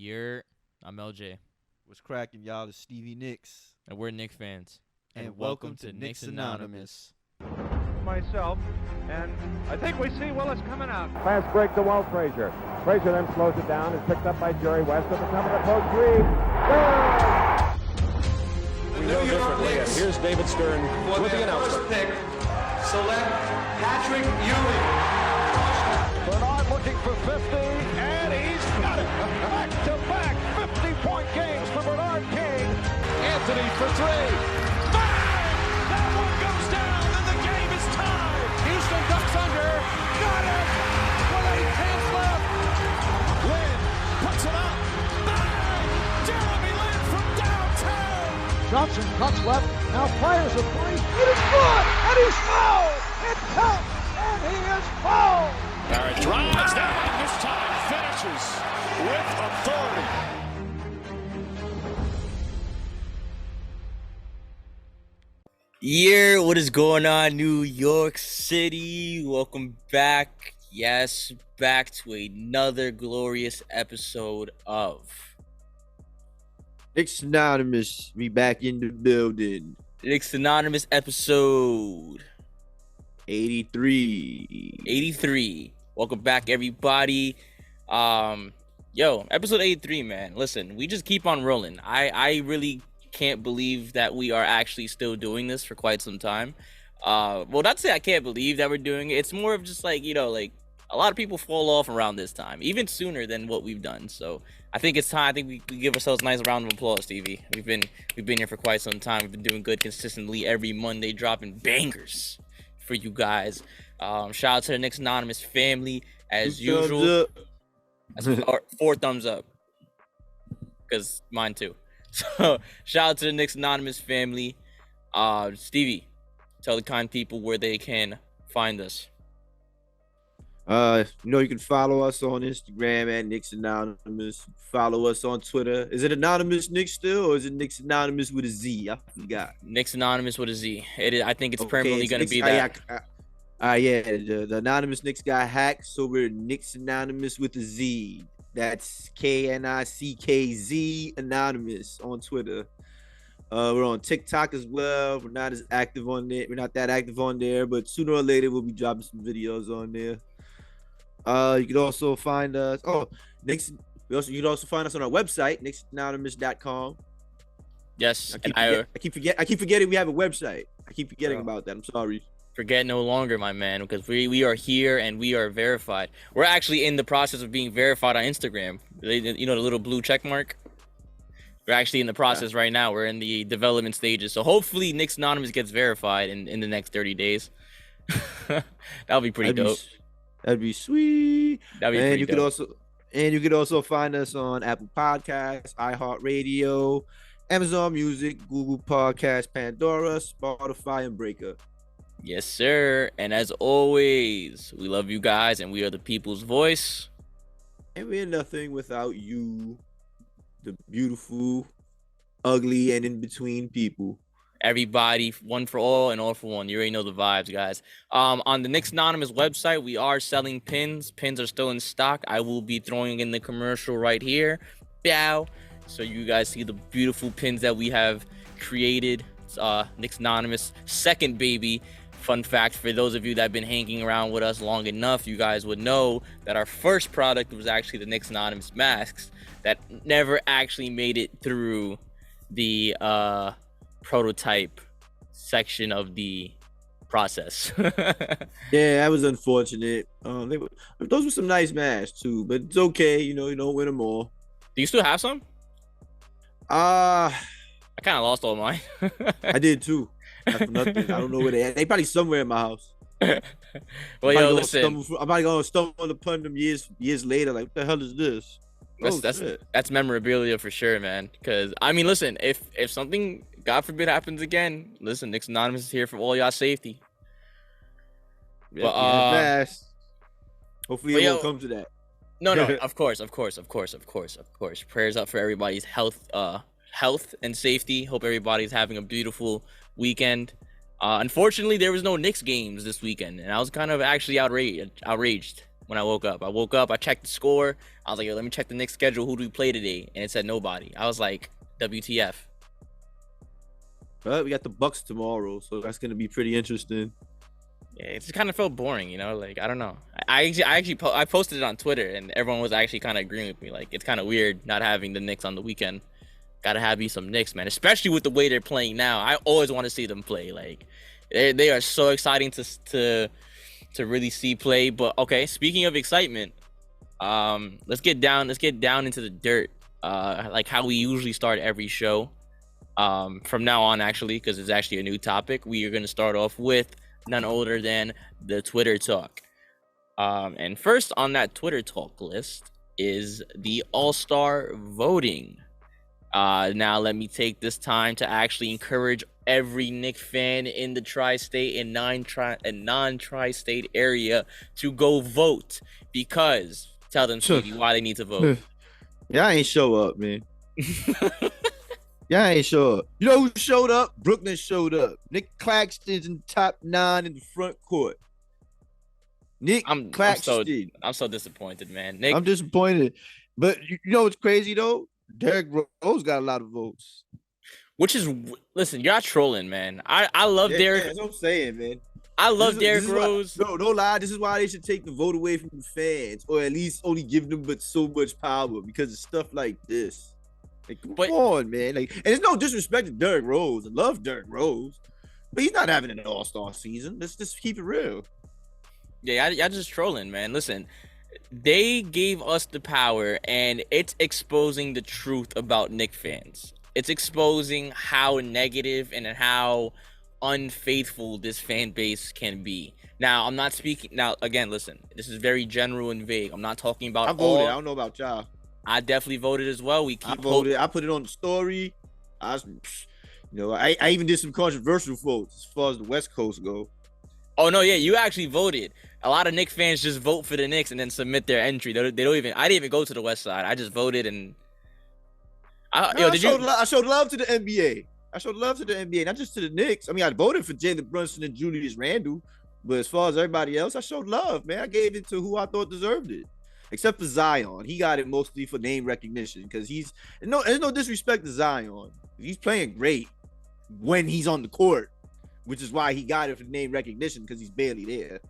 I'm LJ, What's cracking, y'all? It's Stevie Nicks. and we're Knicks fans. And welcome to Knicks Anonymous. Myself, and I think we see Willis coming out. Pass break to Walt Frazier. Frazier then slows it down. Is picked up by Jerry West at the top of the post. Reed. The New York Knicks. Here's David Stern For with the their announcement. first pick, select Patrick Ewing. Bernard looking for 50, and he's got it. Back-to-back 50-point games for Bernard King. Anthony for three. Bang! That one goes down, and the game is tied. Houston ducks under. Got it! With 8 tenths left. Lynn puts it up. Bang! Jeremy Lin from downtown. Johnson cuts left, now fires a three. It is good, and he's fouled. It counts, and he is fouled. Barrett drives down, this time finishes with authority. What is going on, New York City? Welcome back. Yes, back to another glorious episode of Knicks Anonymous, we back in the building. Knicks Anonymous episode 83. 83. Welcome back, everybody. Episode 83, man. Listen, we just keep on rolling. I really can't believe that we are actually still doing this for quite some time. Well, not to say I can't believe that we're doing it. It's more of just like a lot of people fall off around this time, even sooner than what we've done. So I think it's time. I think we give ourselves a nice round of applause, Stevie. We've been here for quite some time. We've been doing good consistently every Monday, dropping bangers for you guys. Shout out to the Knicks Anonymous family as usual. Or 4 thumbs up, because mine too. So shout out to the Knicks Anonymous family. Stevie, tell the kind people where they can find us. You can follow us on Instagram at Knicks Anonymous. Follow us on Twitter. Is it Anonymous Knicks still, or is it Knicks Anonymous with a Z? I forgot. Knicks Anonymous with a Z. I think it's permanently going to be that. The Anonymous Knicks got hacked, so we're Knicks Anonymous with a Z. That's KNICKZ Anonymous on Twitter. We're on TikTok as well. We're not as active on there. We're not that active on there, but sooner or later we'll be dropping some videos on there. You can also find us. You can also find us on our website, knicksanonymous.com. Yes, I keep forgetting we have a website. I keep forgetting about that. I'm sorry. Forget no longer, my man, because we are here and we are verified. We're actually in the process of being verified on Instagram. You know, the little blue check mark? We're actually in the process right now. We're in the development stages. So hopefully Knicks Anonymous gets verified in the next 30 days. That'll be pretty dope. That'd be sweet. That'd be pretty dope. You could also find us on Apple Podcasts, iHeartRadio, Amazon Music, Google Podcasts, Pandora, Spotify, and Breaker. Yes, sir. And as always, we love you guys, and we are the people's voice. And we're nothing without you, the beautiful, ugly, and in between people. Everybody, one for all and all for one. You already know the vibes, guys. On the Knicks Anonymous website, we are selling pins. Pins are still in stock. I will be throwing in the commercial right here. Bow. So you guys see the beautiful pins that we have created. Knicks Anonymous second baby. Fun fact for those of you that have been hanging around with us long enough, you guys would know that our first product was actually the Knicks Anonymous masks that never actually made it through the prototype section of the process. Yeah, that was unfortunate. Those were some nice masks too, but it's okay. You don't win them all. Do you still have some? I kind of lost all mine. I did too. Not for nothing. I don't know where they at. They probably somewhere in my house. Well, listen. I'm probably gonna stumble upon them years later. Like, what the hell is this? That's memorabilia for sure, man. Because I mean, listen, if something, God forbid, happens again, listen, Knicks Anonymous is here for all y'all safety. But hopefully it won't come to that. No, of course. Prayers up for everybody's health and safety. Hope everybody's having a beautiful weekend. Unfortunately, there was no Knicks games this weekend, and I was kind of actually outraged. when I woke up. I checked the score. I was like, yo, let me check the Knicks schedule. Who do we play today? And it said nobody. I was like, WTF. But we got the Bucks tomorrow, so that's gonna be pretty interesting. Yeah, it just kind of felt boring, you know. Like, I don't know. I posted it on Twitter, and everyone was actually kind of agreeing with me. Like, it's kind of weird not having the Knicks on the weekend. Gotta have you some Knicks, man. Especially with the way they're playing now. I always want to see them play. Like, they are so exciting to really see play. But okay, speaking of excitement, let's get down into the dirt. Like how we usually start every show. From now on, actually, because it's actually a new topic. We are gonna start off with none older than the Twitter talk. And first on that Twitter talk list is the All-Star voting. Now let me take this time to actually encourage every Knicks fan in the tri-state and non-tri-state area to go vote, because tell them, Stevie, why they need to vote. Y'all ain't show up, man. Y'all ain't show up. You know who showed up? Brooklyn showed up. Nick Claxton's in top 9 in the front court. Claxton. I'm so disappointed, man. Nick, I'm disappointed. But you know what's crazy though? Derrick Rose got a lot of votes. Which is, listen, you're not trolling, man. I love Derrick. That's what I'm saying, man. I love Derrick Rose. No lie. This is why they should take the vote away from the fans, or at least only give them but so much power, because of stuff like this. Like, come on, man. Like, and it's no disrespect to Derrick Rose. I love Derrick Rose, but he's not having an all-star season. Let's just keep it real. Yeah, y'all just trolling, man. Listen, they gave us the power, and it's exposing the truth about Knicks fans. It's exposing how negative and how unfaithful this fan base can be. Now, I'm not speaking. Now, again, listen, this is very general and vague. I'm not talking about. I voted. I don't know about y'all. I definitely voted as well. I voted. I put it on the story. I even did some controversial votes as far as the West Coast go. Oh no, yeah, you actually voted. A lot of Knicks fans just vote for the Knicks and then submit their entry. They don't even. I didn't even go to the West Side. I just voted and. I showed love to the NBA. I showed love to the NBA, not just to the Knicks. I mean, I voted for Jalen Brunson and Julius Randle, but as far as everybody else, I showed love, man. I gave it to who I thought deserved it. Except for Zion. He got it mostly for name recognition, because there's no disrespect to Zion. He's playing great when he's on the court, which is why he got it for name recognition, because he's barely there.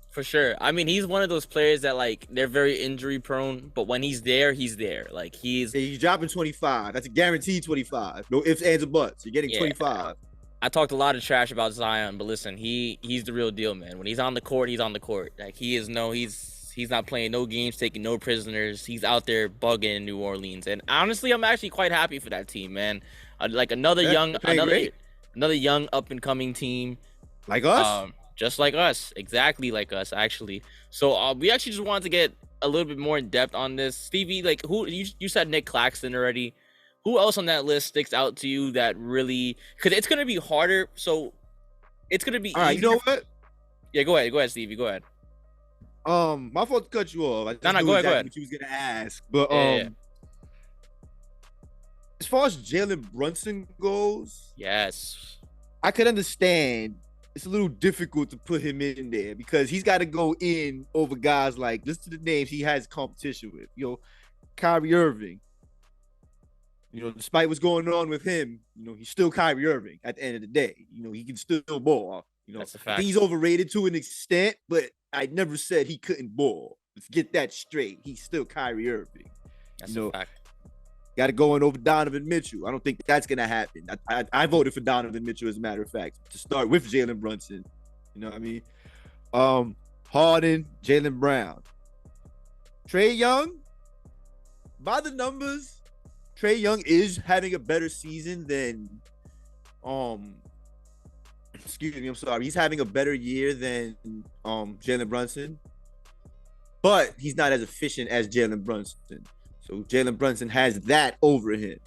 For sure. I mean, he's one of those players that, like, they're very injury prone, but when he's there, he's there. Like, he's dropping 25. That's a guaranteed 25. No ifs, ands, or buts. You're getting 25. I talked a lot of trash about Zion, but listen, he's the real deal, man. When he's on the court, he's on the court. Like, he's not playing no games, taking no prisoners. He's out there bugging in New Orleans. And honestly, I'm actually quite happy for that team, man. Like another young up and coming team. Like us? Just like us. Exactly like us, actually. So we actually just wanted to get a little bit more in depth on this. Stevie, like, who you said Nick Claxton already. Who else on that list sticks out to you that really, because it's gonna be harder, so it's gonna be all right, easier. You know what? Yeah, go ahead, Stevie. Go ahead. My fault to cut you off. I just go ahead. What you was gonna ask, but yeah. As far as Jalen Brunson goes, yes, I could understand. It's a little difficult to put him in there because he's got to go in over guys like, listen to the names he has competition with. Kyrie Irving. Despite what's going on with him, he's still Kyrie Irving at the end of the day. He can still ball. That's a fact. I think he's overrated to an extent, but I never said he couldn't ball. Let's get that straight. He's still Kyrie Irving. That's a fact. Got to go in over Donovan Mitchell. I don't think that's going to happen. I voted for Donovan Mitchell, as a matter of fact, to start with Jalen Brunson. You know what I mean? Harden, Jaylen Brown. Trae Young, by the numbers, Trae Young is having a better season than he's having a better year than Jalen Brunson, but he's not as efficient as Jalen Brunson. So Jalen Brunson has that over him.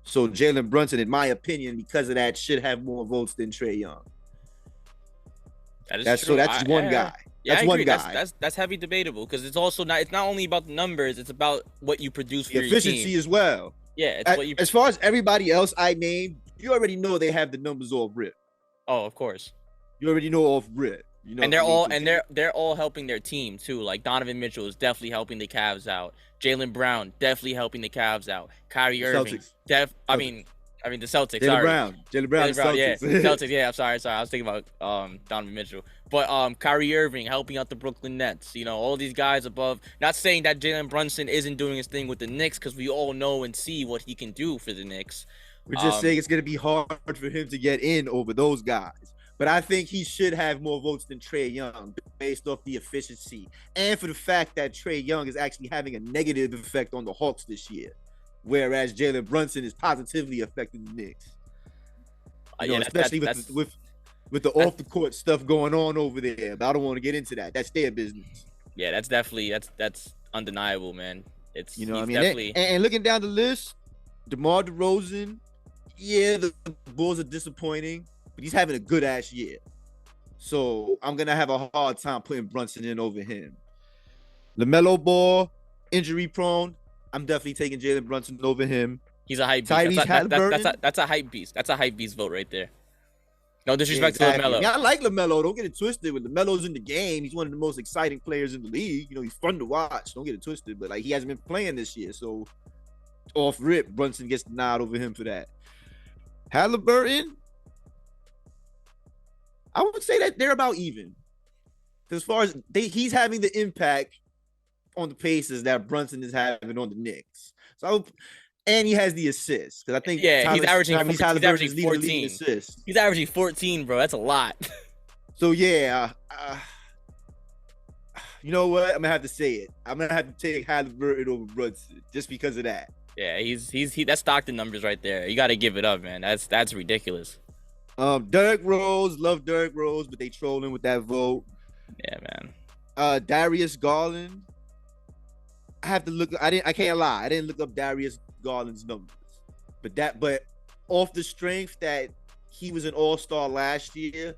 So Jalen Brunson, in my opinion, because of that, should have more votes than Trae Young. That's true. So that's one guy. Yeah, that's one guy. That's heavy debatable, because it's not only about the numbers, it's about what you produce for your efficiency team. As well. Yeah, it's as far as everybody else I named, you already know they have the numbers off rip. Oh, of course. You already know off rip. You know, And they're I mean, all 'cause and they're all helping their team too. Like Donovan Mitchell is definitely helping the Cavs out. Jaylen Brown definitely helping the Cavs out. Kyrie the Irving, Celtics. I Celtics. mean the Celtics. Jaylen Sorry, Brown, Jaylen Brown, Jaylen Brown. Yeah, Celtics. Celtics. Yeah, I'm sorry. I was thinking about Donovan Mitchell. But Kyrie Irving helping out the Brooklyn Nets. You know, all these guys above. Not saying that Jalen Brunson isn't doing his thing with the Knicks, because we all know and see what he can do for the Knicks. We're just saying it's gonna be hard for him to get in over those guys. But I think he should have more votes than Trae Young based off the efficiency and for the fact that Trae Young is actually having a negative effect on the Hawks this year, whereas Jalen Brunson is positively affecting the Knicks. You know, especially with the off the court stuff going on over there. But I don't want to get into that. That's their business. Yeah, that's definitely that's undeniable, man. It's, You know what I he's mean? definitely And looking down the list, DeMar DeRozan, yeah, the Bulls are disappointing, but he's having a good ass year. So I'm gonna have a hard time putting Brunson in over him. LaMelo Ball, injury prone. I'm definitely taking Jalen Brunson over him. he's a hype beast. Tyrese Halliburton. That's a hype beast. That's a hype beast vote right there. No disrespect Yeah, to LaMelo. Yeah, I like LaMelo. Don't get it twisted. When LaMelo's in the game, he's one of the most exciting players in the league. You know, he's fun to watch. Don't get it twisted. But like, he hasn't been playing this year, so off rip, Brunson gets the nod over him for that. Halliburton, I would say that they're about even. As far as he's having the impact on the Pacers that Brunson is having on the Knicks. So, and he has the assists because I think He's averaging Halliburton is leading the league in 14. assists. He's averaging 14, bro. That's a lot. So yeah, you know what? I'm gonna have to say it. I'm gonna have to take Halliburton over Brunson just because of that. Yeah, he's that's Stockton numbers right there. You got to give it up, man. That's ridiculous. Derrick Rose, love Derrick Rose, but they trolling with that vote. Yeah, man. Darius Garland. I have to look. I can't lie. I didn't look up Darius Garland's numbers, but off the strength that he was an all-star last year,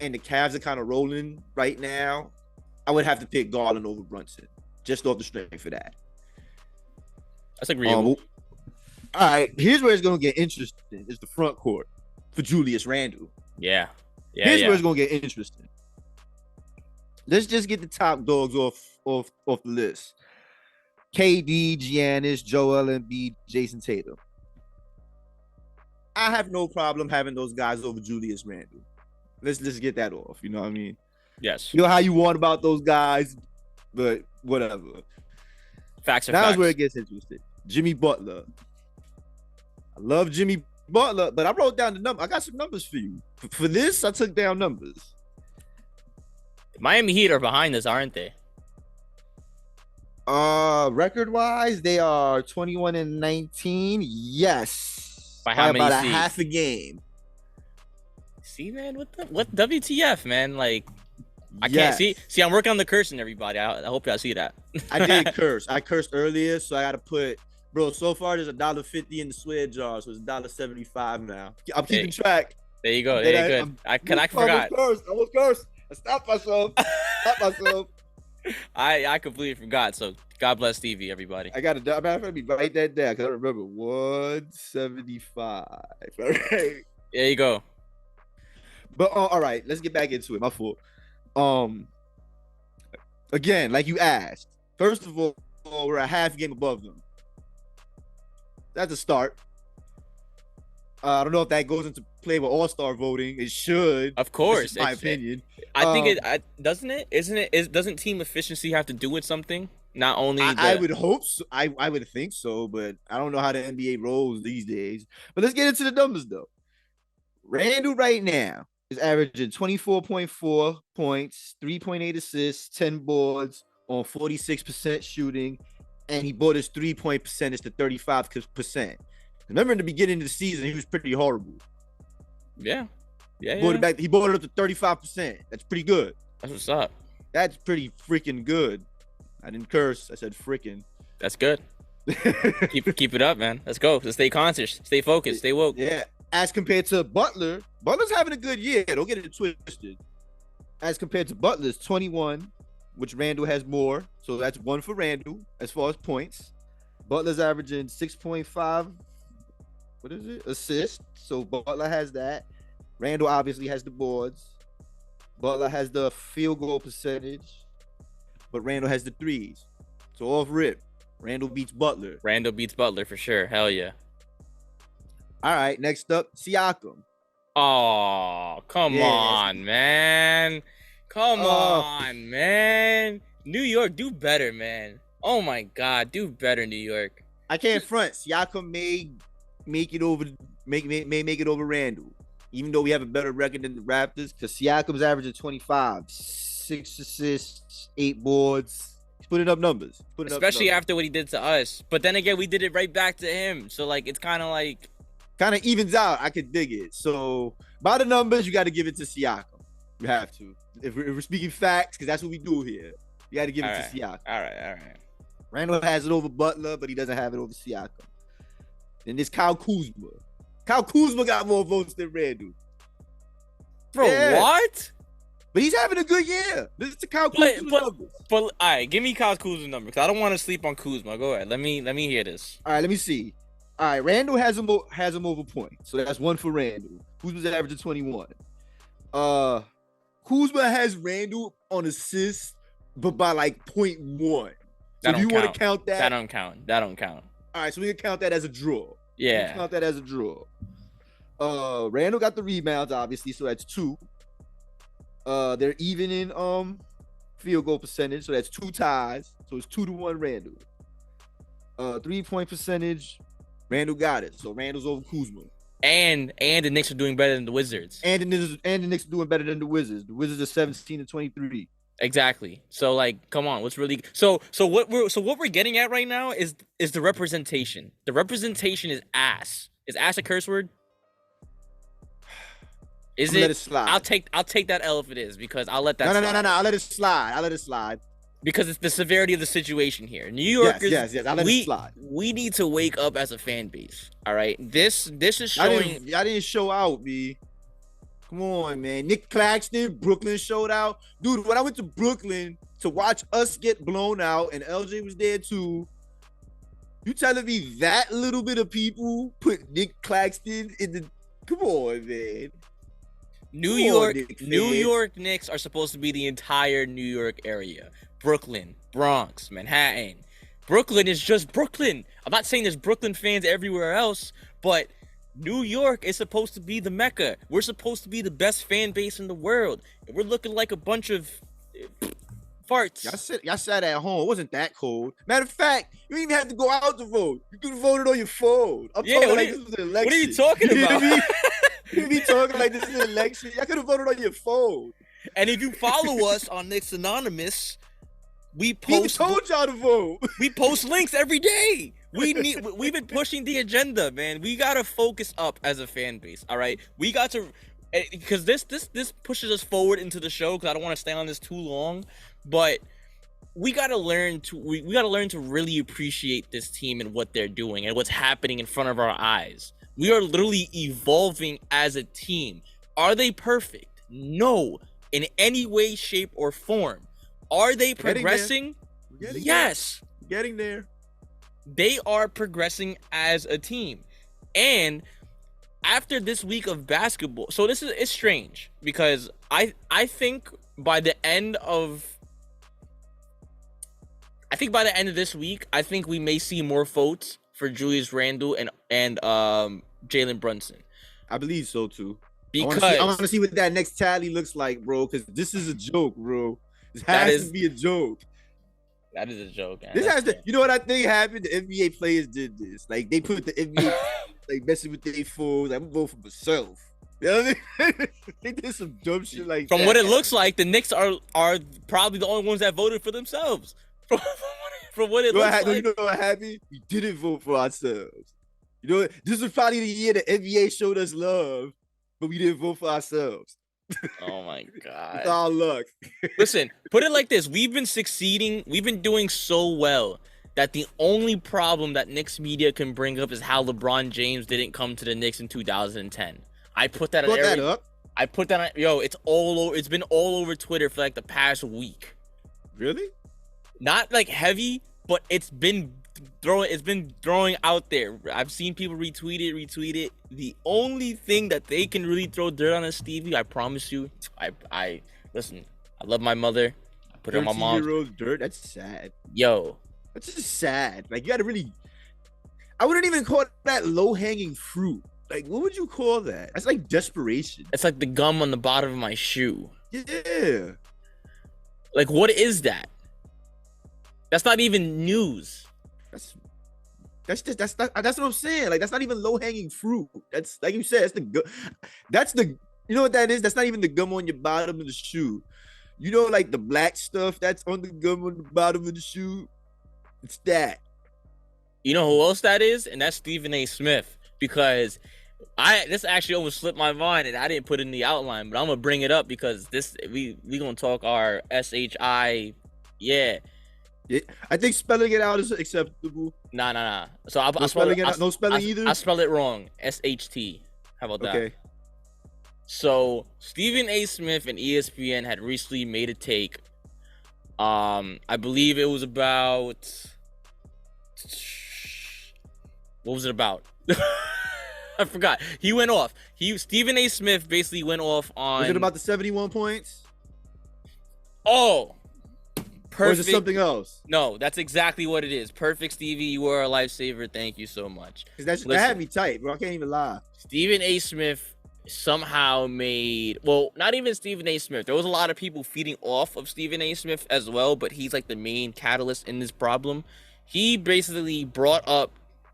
and the Cavs are kind of rolling right now, I would have to pick Garland over Brunson, just off the strength for that. That's agreeable. All right, here's where it's gonna get interesting. Is the front court for Julius Randle. Yeah. Here's where it's gonna get interesting. Let's just get the top dogs off the list. KD, Giannis, Joel Embiid, Jason Tatum. I have no problem having those guys over Julius Randle. Let's get that off. You know what I mean? Yes. You know how you want about those guys, but whatever. Facts are Now facts. is where it gets interesting. Jimmy Butler. I love Jimmy Butler, but I wrote down the number. I got some numbers for you. For this, I took down numbers. Miami Heat are behind us, aren't they? Record-wise, they are 21-19. Yes. By how many about seeds? a half a game. See, man, what WTF, man? Like, I Yes. can't see. I'm working on the cursing, everybody. I hope y'all see that. I did curse. I cursed earlier, so I got to put, bro. So far, there's $1.50 in the sweat jar, so it's $1.75 now. I'm keeping track. There you go. Then There you go. I forgot. I was cursed. I stopped myself. I completely forgot. So God bless Stevie, everybody. I got to. Matter of fact, let me write that down because I remember 175. All right. There you go. But all right, let's get back into it. My fault. Again, like you asked, first of all, we're a half game above them. That's a start. I don't know if that goes into play with All-Star voting. It should, Of course, This is my opinion. I think doesn't it? Isn't it? Doesn't team efficiency have to do with something? Not only I would hope so. I would think so, but I don't know how the NBA rolls these days. But let's get into the numbers though. Randle right now is averaging 24.4 points, 3.8 assists, 10 boards on 46% shooting, and he brought his 3-point percentage to 35%. Remember in the beginning of the season, he was pretty horrible. Yeah. He brought it up to 35%. That's pretty good. That's what's up. That's pretty freaking good. I didn't curse. I said freaking. That's good. keep it up, man. Let's go. Let's stay conscious. Stay focused. Stay woke. Yeah. As compared to Butler's having a good year. Don't get it twisted. As compared to Butler's 21, which Randle has more. So that's 1 for Randle as far as points. Butler's averaging 6.5. What is it? Assists. So Butler has that. Randle obviously has the boards. Butler has the field goal percentage, but Randall has the threes. So off rip, Randall beats Butler. Randall beats Butler for sure. Hell yeah. All right, next up, Siakam. Oh, come Yeah. on, man. Come Oh. on, man. New York, do better, man. Oh my God, do better, New York. I can't front. Siakam may make it over Randall, even though we have a better record than the Raptors. Because Siakam's averaging 25, 6 assists, 8 boards. He's putting up numbers. Especially after what he did to us. But then again, we did it right back to him. So like, it's kind of like, kind of evens out. I could dig it. So by the numbers, you got to give it to Siakam. You have to. If we're speaking facts, because that's what we do here. You got to give it to Siakam. all right. Randall has it over Butler, but he doesn't have it over Siakam. Then there's Kyle Kuzma. Kyle Kuzma got more votes than Randall. Bro, Yeah. what? But he's having a good year. This is the Kyle Kuzma numbers. But all right, give me Kyle Kuzma's number because I don't want to sleep on Kuzma. Go ahead. Let me hear this. All right, let me see. All right, Randall has him over points. So that's 1 for Randall. Kuzma's averaging 21. Kuzma has Randall on assists, but by like 0.1. So do you want to count that? That don't count. All right, so we can count that as a draw. Yeah. Count that as a draw. Randall got the rebounds, obviously, so that's 2. They're even in field goal percentage, so that's 2 ties. So it's 2-1 Randall. 3-point percentage, Randall got it. So Randall's over Kuzma. And the Knicks are doing better than the Wizards. And the Knicks are doing better than the Wizards. The Wizards are 17-23. Exactly. So like, come on, what's really so what we're getting at right now is the representation. The representation is ass. Is ass a curse word? Is it? Let it slide. I'll take that L if it is because I'll let that slide. No. I'll let it slide. Because it's the severity of the situation here. New Yorkers, Yes. I'll let it slide. We need to wake up as a fan base. All right. This is showing. Y'all didn't show out, B. Come on, man. Nick Claxton, Brooklyn showed out. Dude, when I went to Brooklyn to watch us get blown out, and LJ was there too, you telling me that little bit of people put Nick Claxton in the... Come on, man. New York Knicks are supposed to be the entire New York area. Brooklyn, Bronx, Manhattan. Brooklyn is just Brooklyn. I'm not saying there's Brooklyn fans everywhere else, but New York is supposed to be the Mecca. We're supposed to be the best fan base in the world. And we're looking like a bunch of farts. Y'all sat at home. It wasn't that cold. Matter of fact, you didn't even have to go out to vote. You could have voted on your phone. I'm talking like this was an election. What are you talking about? You be talking like this is an election. Y'all could have voted on your phone. And if you follow us on Knicks Anonymous, we He told y'all to vote. We post links every day. We've been pushing the agenda, man. We gotta focus up as a fan base. All right, we got to, because this pushes us forward into the show. Because I don't want to stay on this too long, but we gotta learn to really appreciate this team and what they're doing and what's happening in front of our eyes. We are literally evolving as a team. Are they perfect? No, in any way, shape, or form. Are they progressing? Yes. Getting there. They are progressing as a team. And after this week of basketball, so it's strange because I think by the end of this week, I think we may see more votes for Julius Randle and Jalen Brunson. I believe so too. Because I want to see what that next tally looks like, bro. Because this is a joke, bro. This has to be a joke. That is a joke. Man. This has to. You know what I think happened? The NBA players did this. Like they put the NBA like messing with their phones. I'm gonna vote for myself. You know what I mean? They did some dumb shit like From that. what it looks like, the Knicks are probably the only ones that voted for themselves. From what it looks like. You know what happened? We didn't vote for ourselves. You know, this was probably the year the NBA showed us love, but we didn't vote for ourselves. Oh my God. It's all luck. Listen, put it like this. We've been succeeding. We've been doing so well that the only problem that Knicks media can bring up is how LeBron James didn't come to the Knicks in 2010. I put that up. I put that on, it's all over. It's been all over Twitter for like the past week. Really? Not like heavy, but it's been throwing out there. I've seen people retweet it. The only thing that they can really throw dirt on is Stevie. I promise you, I Listen, I love my mother. I put her on my mom's. 13-year-old dirt. That's sad. Yo, That's just sad. Like you got to really. I wouldn't even call that low hanging fruit. Like what would you call that? That's like desperation. it's like the gum on the bottom of my shoe. Yeah. Like, what is that? That's not even news. That's what I'm saying. Like that's not even low hanging fruit. That's like you said. That's the you know what that is. That's not even the gum on your bottom of the shoe. You know, like the black stuff that's on the gum on the bottom of the shoe. It's that. You know who else that is? And that's Stephen A. Smith. Because this actually almost slipped my mind and I didn't put it in the outline, but I'm gonna bring it up because we gonna talk our SHI. Yeah. I think spelling it out is acceptable. Nah. So I'll No spell spelling, it. no spelling either. I spell it wrong. SHT. How about that? Okay. So Stephen A. Smith and ESPN had recently made a take. I believe it was about. What was it about? I forgot. He went off. Stephen A. Smith basically went off on. Was it about the 71 points? Oh, perfect. Or is it something else? No, that's exactly what it is. Perfect, Stevie. You were a lifesaver. Thank you so much. Because that had me tight, bro. I can't even lie. Stephen A. Smith somehow made, well, not even Stephen A. Smith. There was a lot of people feeding off of Stephen A. Smith as well, but he's like the main catalyst in this problem. He basically brought up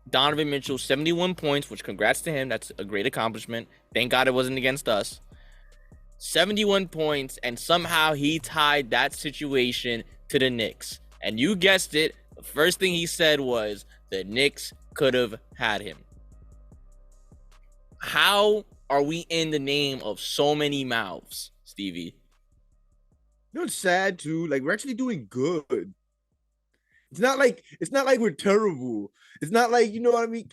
Donovan Mitchell 71 points, which congrats to him. That's a great accomplishment. Thank God it wasn't against us. 71 points, and somehow he tied that situation to the Knicks. And you guessed it, the first thing he said was the Knicks could have had him. How are we in the name of so many mouths, Stevie? You know, it's sad too. Like we're actually doing good. It's not like we're terrible. It's not like, you know what I mean.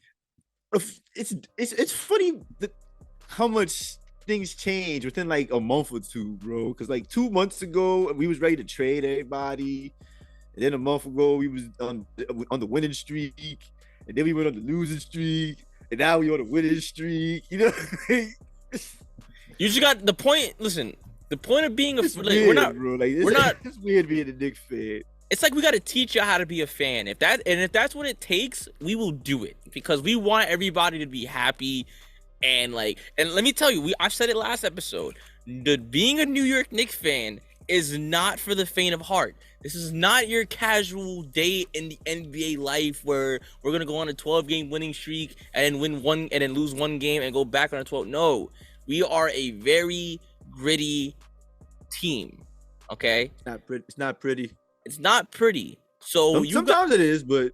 It's funny that how much things change within like a month or two, bro. Because like 2 months ago we was ready to trade everybody, and then a month ago we was on the winning streak, and then we went on the losing streak, and now we on the winning streak. You know. You just got the point. Listen, the point of being It's like, weird, we're not, bro. Like we're not. It's weird being a Knicks fan. It's like we got to teach you how to be a fan. If that's what it takes, we will do it because we want everybody to be happy. And let me tell you, I've said it last episode. Being a New York Knicks fan is not for the faint of heart. This is not your casual day in the NBA life where we're gonna go on a 12-game winning streak and then win one and then lose one game and go back on a 12. No, we are a very gritty team. Okay, It's not pretty. it's not pretty. So Sometimes it is, but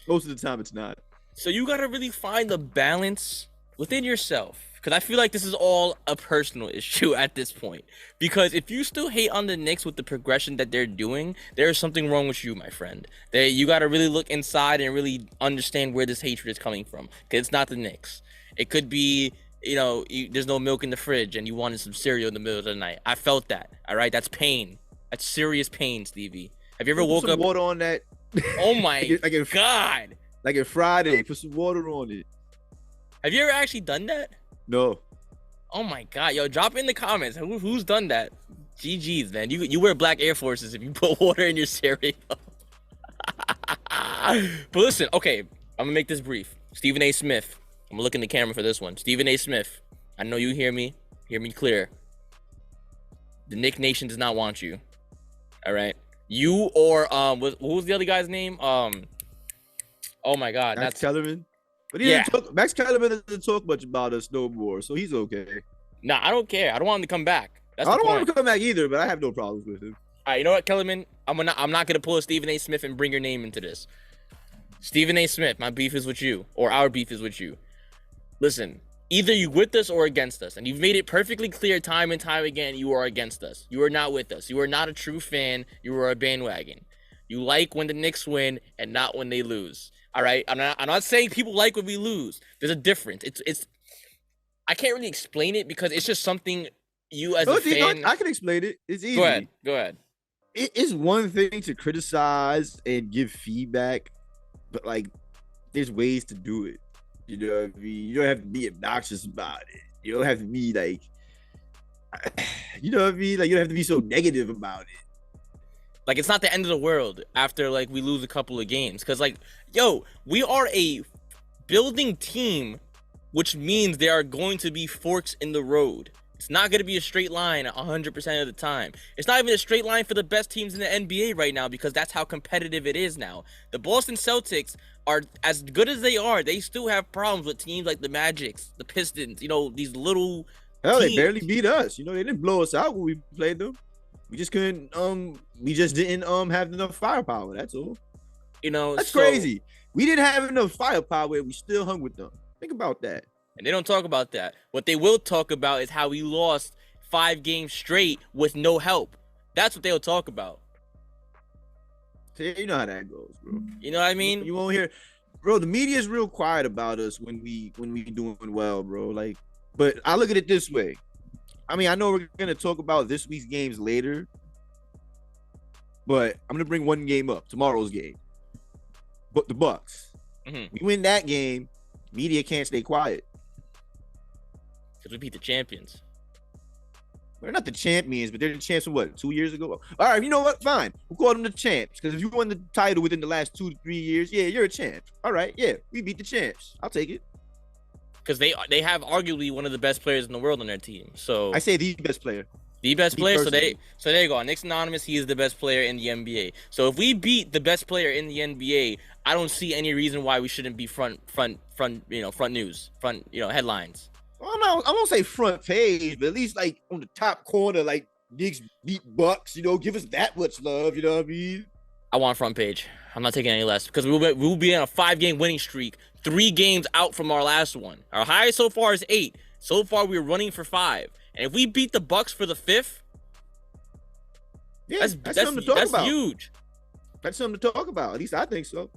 most of the time it's not. So you gotta really find the balance within yourself, because I feel like this is all a personal issue at this point. Because if you still hate on the Knicks with the progression that they're doing, there is something wrong with you, my friend. You gotta really look inside and really understand where this hatred is coming from. Because it's not the Knicks. It could be, there's no milk in the fridge and you wanted some cereal in the middle of the night. I felt that. All right, that's pain. That's serious pain, Stevie. Have you ever woke up? Water on that. Oh my God! Like in Friday, put some water on it. Have you ever actually done that? No. Oh my God, yo, drop in the comments. Who's done that? GG's, man. You wear black Air Forces if you put water in your cereal. But listen, okay, I'm gonna make this brief. Stephen A. Smith. I'm gonna look in the camera for this one. Stephen A. Smith. I know you hear me. Hear me clear. The Knick Nation does not want you. All right. You or what was the other guy's name? Oh my God, Max that's Kellerman. But Yeah. Max Kellerman doesn't talk much about us no more, so he's okay. Nah, I don't care. I don't want him to come back. That's I the don't want point. him to come back either, but I have no problems with him. All right, you know what, Kellerman? I'm not gonna pull a Stephen A. Smith and bring your name into this. Stephen A. Smith, my beef is with you, or our beef is with you. Listen, either you with us or against us, and you've made it perfectly clear time and time again you are against us. You are not with us. You are not a true fan. You are a bandwagon. You like when the Knicks win and not when they lose. All right, I'm not saying people like when we lose. There's a difference. It's I can't really explain it because it's just something you as a fan. I can explain it. It's easy. Go ahead. It's one thing to criticize and give feedback, but like there's ways to do it. You know what I mean? You don't have to be obnoxious about it. You don't have to be like You know what I mean? Like, you don't have to be so negative about it. Like, it's not the end of the world after like we lose a couple of games, because like, yo, we are a building team, which means there are going to be forks in the road. It's not going to be a straight line 100% of the time. It's not even a straight line for the best teams in the NBA right now, because that's how competitive it is now. The Boston Celtics are as good as they are. They still have problems with teams like the Magics, the Pistons, you know, these little Hell, they teams. barely beat us. You know, they didn't blow us out when we played them. We just couldn't. We just didn't have enough firepower. That's all. You know, That's so- crazy. We didn't have enough firepower, and we still hung with them. Think about that. And they don't talk about that. What they will talk about is how we lost 5 games straight with no help. That's what they'll talk about. You know how that goes, bro. You know what I mean? You won't hear, bro. The media is real quiet about us when we doing well, bro. Like, but I look at it this way. I mean, I know we're gonna talk about this week's games later, but I'm gonna bring one game up, tomorrow's game. But the Bucks, Mhm. we win that game, media can't stay quiet. Because we beat the champions. They're not the champions, but they're the champs from what, 2 years ago? All right, you know what? Fine. We'll call them the champs. Because if you won the title within the last 2 to 3 years, yeah, you're a champ. All right, yeah, we beat the champs. I'll take it. Because they have arguably one of the best players in the world on their team. So I say the best player. the best me player. personally. So there you go. Nick's anonymous. He is the best player in the NBA. So if we beat the best player in the NBA, I don't see any reason why we shouldn't be front news, headlines. I won't say front page, but at least like on the top corner, like Knicks beat Bucks, you know, give us that much love, you know what I mean? I want front page. I'm not taking any less, because we'll be on a 5-game winning streak, 3 games out from our last one. Our highest so far is 8. So far we're running for 5. And if we beat the Bucks for the 5th, Yeah, that's something to talk about. Huge. That's something to talk about. At least I think so.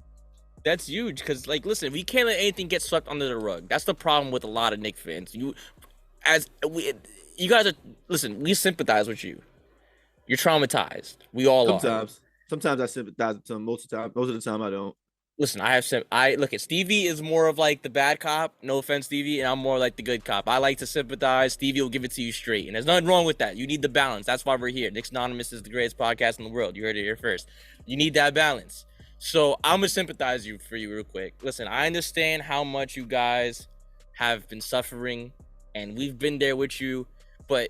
That's huge, because like, listen, we can't let anything get swept under the rug. That's the problem with a lot of Knicks fans. You guys are, listen, we sympathize with you. You're traumatized. We all are. Sometimes I sympathize with them. Most of the time I don't. Listen, I look at Stevie is more of like the bad cop. No offense, Stevie, and I'm more like the good cop. I like to sympathize. Stevie will give it to you straight, and there's nothing wrong with that. You need the balance. That's why we're here. Nick's Anonymous is the greatest podcast in the world. You heard it here first. You need that balance. So I'm gonna sympathize for you real quick. Listen, I understand how much you guys have been suffering, and we've been there with you. But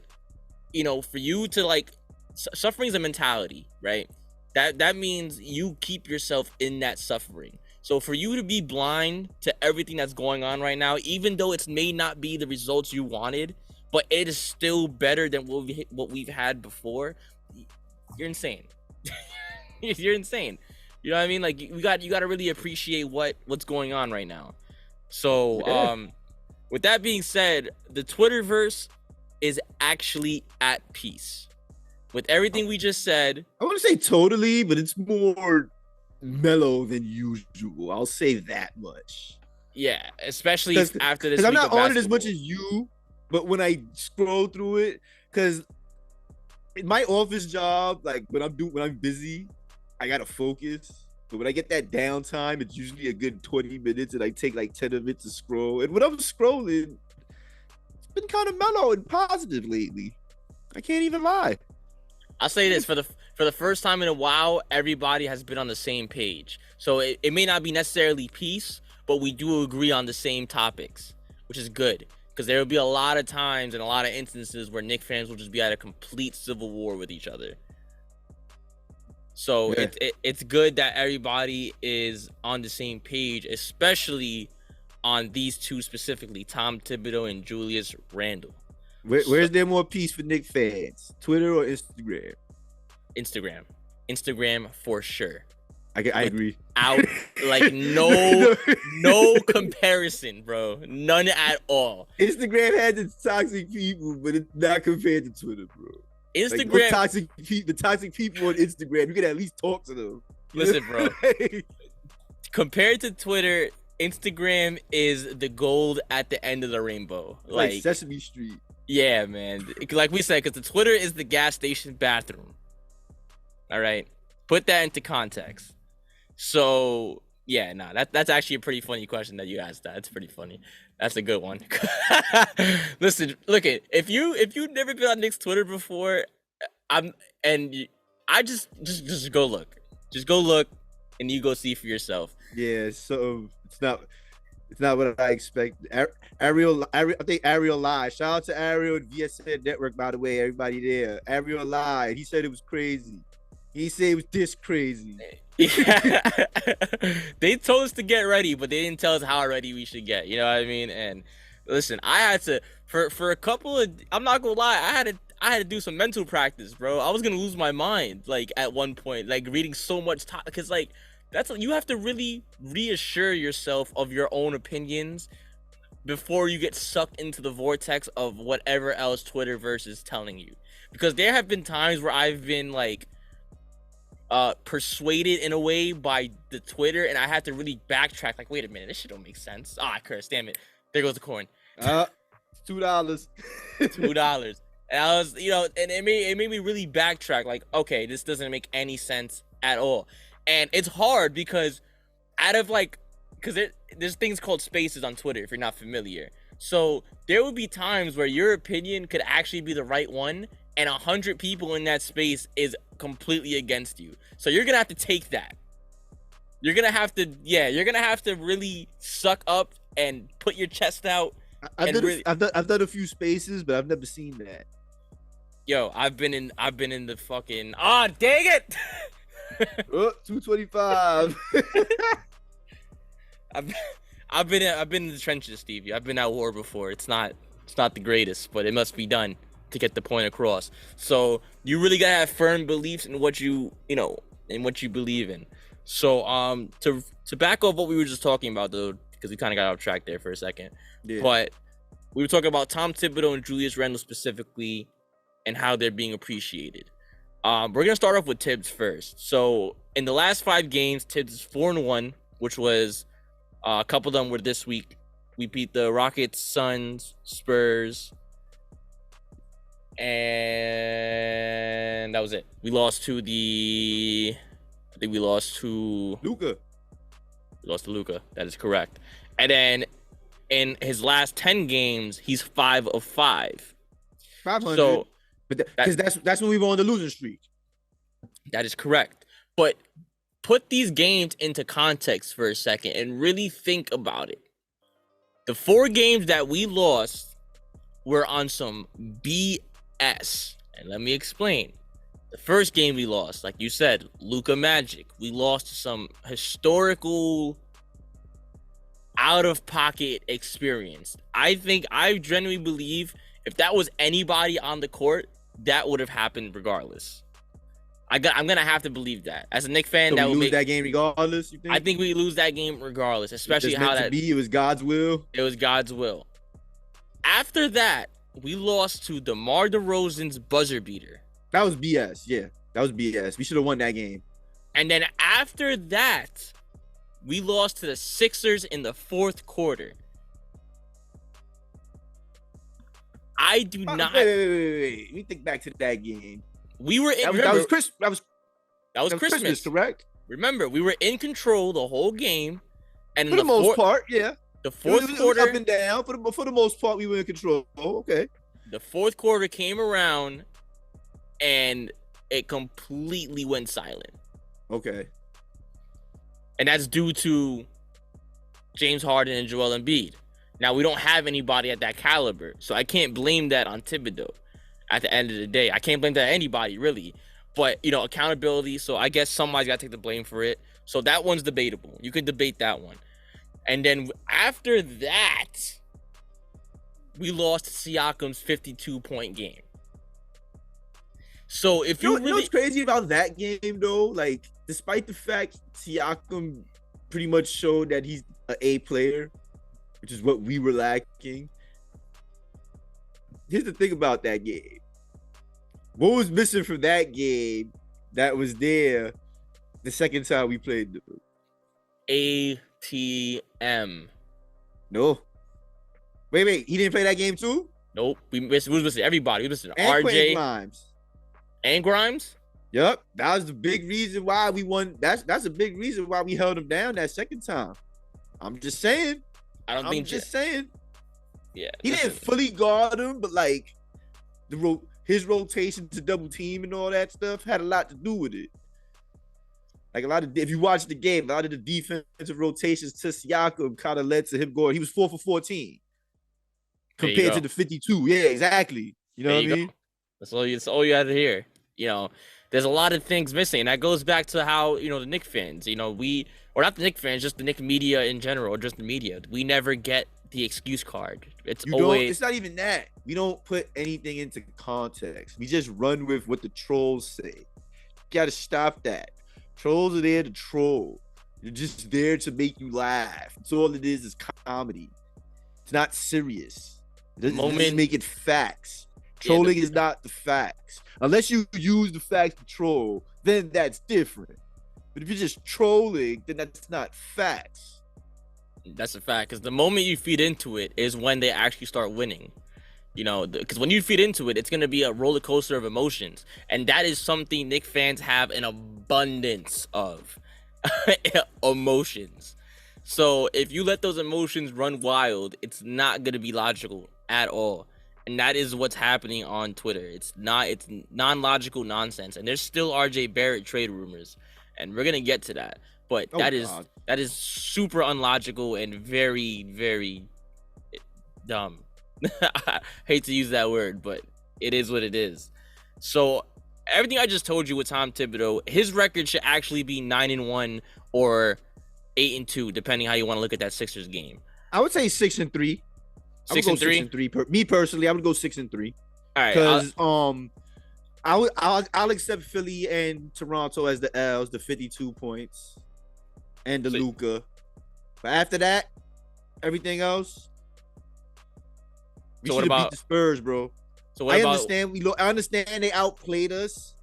you know, for you to like, suffering is a mentality, right? That means you keep yourself in that suffering. So for you to be blind to everything that's going on right now, even though it may not be the results you wanted, but it is still better than what we've had before, you're insane. You're insane. You know what I mean? Like, you got to really appreciate what's going on right now. So with that being said, the Twitterverse is actually at peace. With everything we just said, I want to say totally, but it's more mellow than usual. I'll say that much. yeah, especially after this. Because I'm week not of on it as much basketball. as you, but when I scroll through it, because my office job, like when I'm busy, I gotta focus. But when I get that downtime, it's usually a good 20 minutes, and I take like 10 of it to scroll. And when I'm scrolling, it's been kind of mellow and positive lately. I can't even lie. I'll say this, for the first time in a while, everybody has been on the same page. So it may not be necessarily peace, but we do agree on the same topics, which is good. Because there will be a lot of times and a lot of instances where Knicks fans will just be at a complete civil war with each other. So Yeah. it's good that everybody is on the same page, especially on these two specifically, Tom Thibodeau and Julius Randle. Where's there more peace for Knicks fans? Twitter or Instagram? Instagram for sure. I agree. Out like no comparison, bro. None at all. Instagram has its toxic people, but it's not compared to Twitter, bro. Like, Instagram, the toxic people on Instagram, you can at least talk to them. listen, bro. Compared to Twitter, Instagram is the gold at the end of the rainbow. Like Sesame Street. Yeah, man. Like we said, because the Twitter is the gas station bathroom. All right, put that into context. So Yeah, nah, that's actually a pretty funny question that you asked. That's pretty funny. That's a good one. Listen, look at if you've never been on Nick's Twitter before, I'm and you, I just go look, and you go see for yourself. Yeah, so it's not what I expect. Ariel, I think Ariel lied. Shout out to Ariel at VSN Network, by the way, everybody there. Ariel lied. He said it was crazy. He said it was this crazy. Yeah. They told us to get ready, but they didn't tell us how ready we should get. You know what I mean? And listen, I had to for a couple of, I'm not gonna lie, I had to do some mental practice, bro. I was gonna lose my mind, like at one point, like reading so much time, because like you have to really reassure yourself of your own opinions before you get sucked into the vortex of whatever else Twitterverse is telling you. Because there have been times where I've been like persuaded in a way by the Twitter, and I had to really backtrack, like, wait a minute, this shit don't make sense. Ah, curse, damn it. There goes the coin. $2. $2. And I was, and it made me really backtrack, like, okay, this doesn't make any sense at all. And it's hard because there's things called spaces on Twitter, if you're not familiar. So there would be times where your opinion could actually be the right one, and 100 people in that space is completely against you. So you're gonna have to take that. You're gonna have to really suck up and put your chest out. I've done a few spaces, but I've never seen that. Yo, I've been in the fucking, dang it. 225. I've been in the trenches, Stevie. I've been at war before. It's not the greatest, but it must be done to get the point across. So you really gotta have firm beliefs in what you believe in. So to back off what we were just talking about, though, because we kind of got off track there for a second. Yeah. But we were talking about Tom Thibodeau and Julius Randle specifically, and how they're being appreciated. We're gonna start off with Tibbs first. So in the last 5 games, Tibbs is 4-1, which was a couple of them were this week. We beat the Rockets, Suns, Spurs, and that was it. We lost to Luka. That is correct. And then in his last 10 games, he's 5 of 5. 500. So, but because that's when we were on the losing streak. That is correct. But put these games into context for a second and really think about it. The 4 games that we lost were on some BS. And let me explain. The first game we lost, like you said, Luka Magic. We lost to some historical out-of-pocket experience. I genuinely believe if that was anybody on the court, that would have happened regardless. I'm gonna have to believe that. As a Knicks fan, So that we would lose make that game regardless. You think? I think we lose that game regardless, especially It's how meant to that be. It was God's will. it was God's will. After that, we lost to DeMar DeRozan's buzzer beater. That was BS. Yeah, that was BS. We should have won that game. And then after that, we lost to the Sixers in the 4th quarter. I do not. Wait. Let me think back to that game. We were in. That was Christmas. That was Christmas, correct? Remember, we were in control the whole game, and For the most part, yeah. the It was fourth quarter, up and down. For the most part, we were in control. Okay. the 4th quarter came around, and it completely went silent. Okay. And that's due to James Harden and Joel Embiid. Now, we don't have anybody at that caliber, so I can't blame that on Thibodeau at the end of the day. I can't blame that on anybody, really. But, accountability, so I guess somebody's got to take the blame for it. So that one's debatable. You could debate that one. And then after that, we lost Siakam's 52-point game. So if You you know really... what's crazy about that game, though? Like, despite the fact Siakam pretty much showed that he's an A player, which is what we were lacking. Here's the thing about that game. What was missing from that game that was there the second time we played them? ATM. No. Wait. He didn't play that game too? Nope. We was missing everybody. We was missing And Quentin RJ Grimes. and Grimes. Yep, that was the big reason why we won. That's a big reason why we held him down that second time. I'm just saying. I'm just saying. Yeah, he didn't fully guard him, but like his rotation to double team and all that stuff had a lot to do with it. Like if you watch the game, a lot of the defensive rotations to Siakam kind of led to him going. He was 4 for 14 compared to the 52. Yeah, exactly. You know what I mean? That's all you had to hear. You know, there's a lot of things missing, and that goes back to how, you know, the Knicks fans, you know, or not the Knicks fans, just the Knicks media in general, or just the media. We never get the excuse card. It's not even that. We don't put anything into context. We just run with what the trolls say. You gotta stop that. Trolls are there to troll. They're just there to make you laugh. That's all it is comedy. It's not serious. It doesn't make it facts. Trolling is not the facts. Unless you use the facts to troll, then that's different. But if you're just trolling, then that's not facts. That's a fact, because the moment you feed into it is when they actually start winning. You know, because when you feed into it, it's going to be a roller coaster of emotions. And that is something Knicks fans have an abundance of. Emotions. So if you let those emotions run wild, it's not going to be logical at all. And that is what's happening on Twitter. It's non-logical nonsense. And there's still RJ Barrett trade rumors. And we're going to get to that. But that is super unlogical and very, very dumb. I hate to use that word, but it is what it is. So everything I just told you with Tom Thibodeau, his record should actually be 9-1 or 8-2, depending how you want to look at that Sixers game. I would say 6-3. 6-3. Me personally, I would go 6-3. All right, because I'll accept Philly and Toronto as the L's, the 52 points, and the Luka. But after that, everything else, we should have beat the Spurs, bro. So what I understand they outplayed us,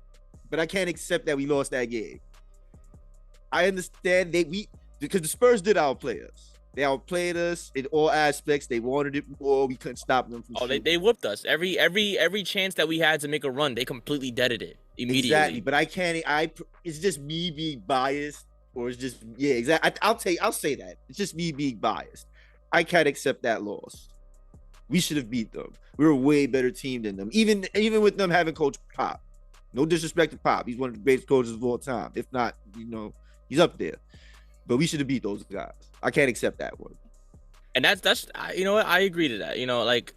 but I can't accept that we lost that game. I understand because the Spurs did outplay us. They outplayed us in all aspects. They wanted it more. We couldn't stop them from shooting. They whooped us. Every chance that we had to make a run, they completely deaded it immediately. Exactly, but I can't. It's just me being biased, or it's just exactly. I'll say that it's just me being biased. I can't accept that loss. We should have beat them. We were a way better team than them. Even with them having Coach Pop. No disrespect to Pop. He's one of the greatest coaches of all time. If not, he's up there. But we should have beat those guys. I can't accept that one. And that's you know what? I agree to that. You know, like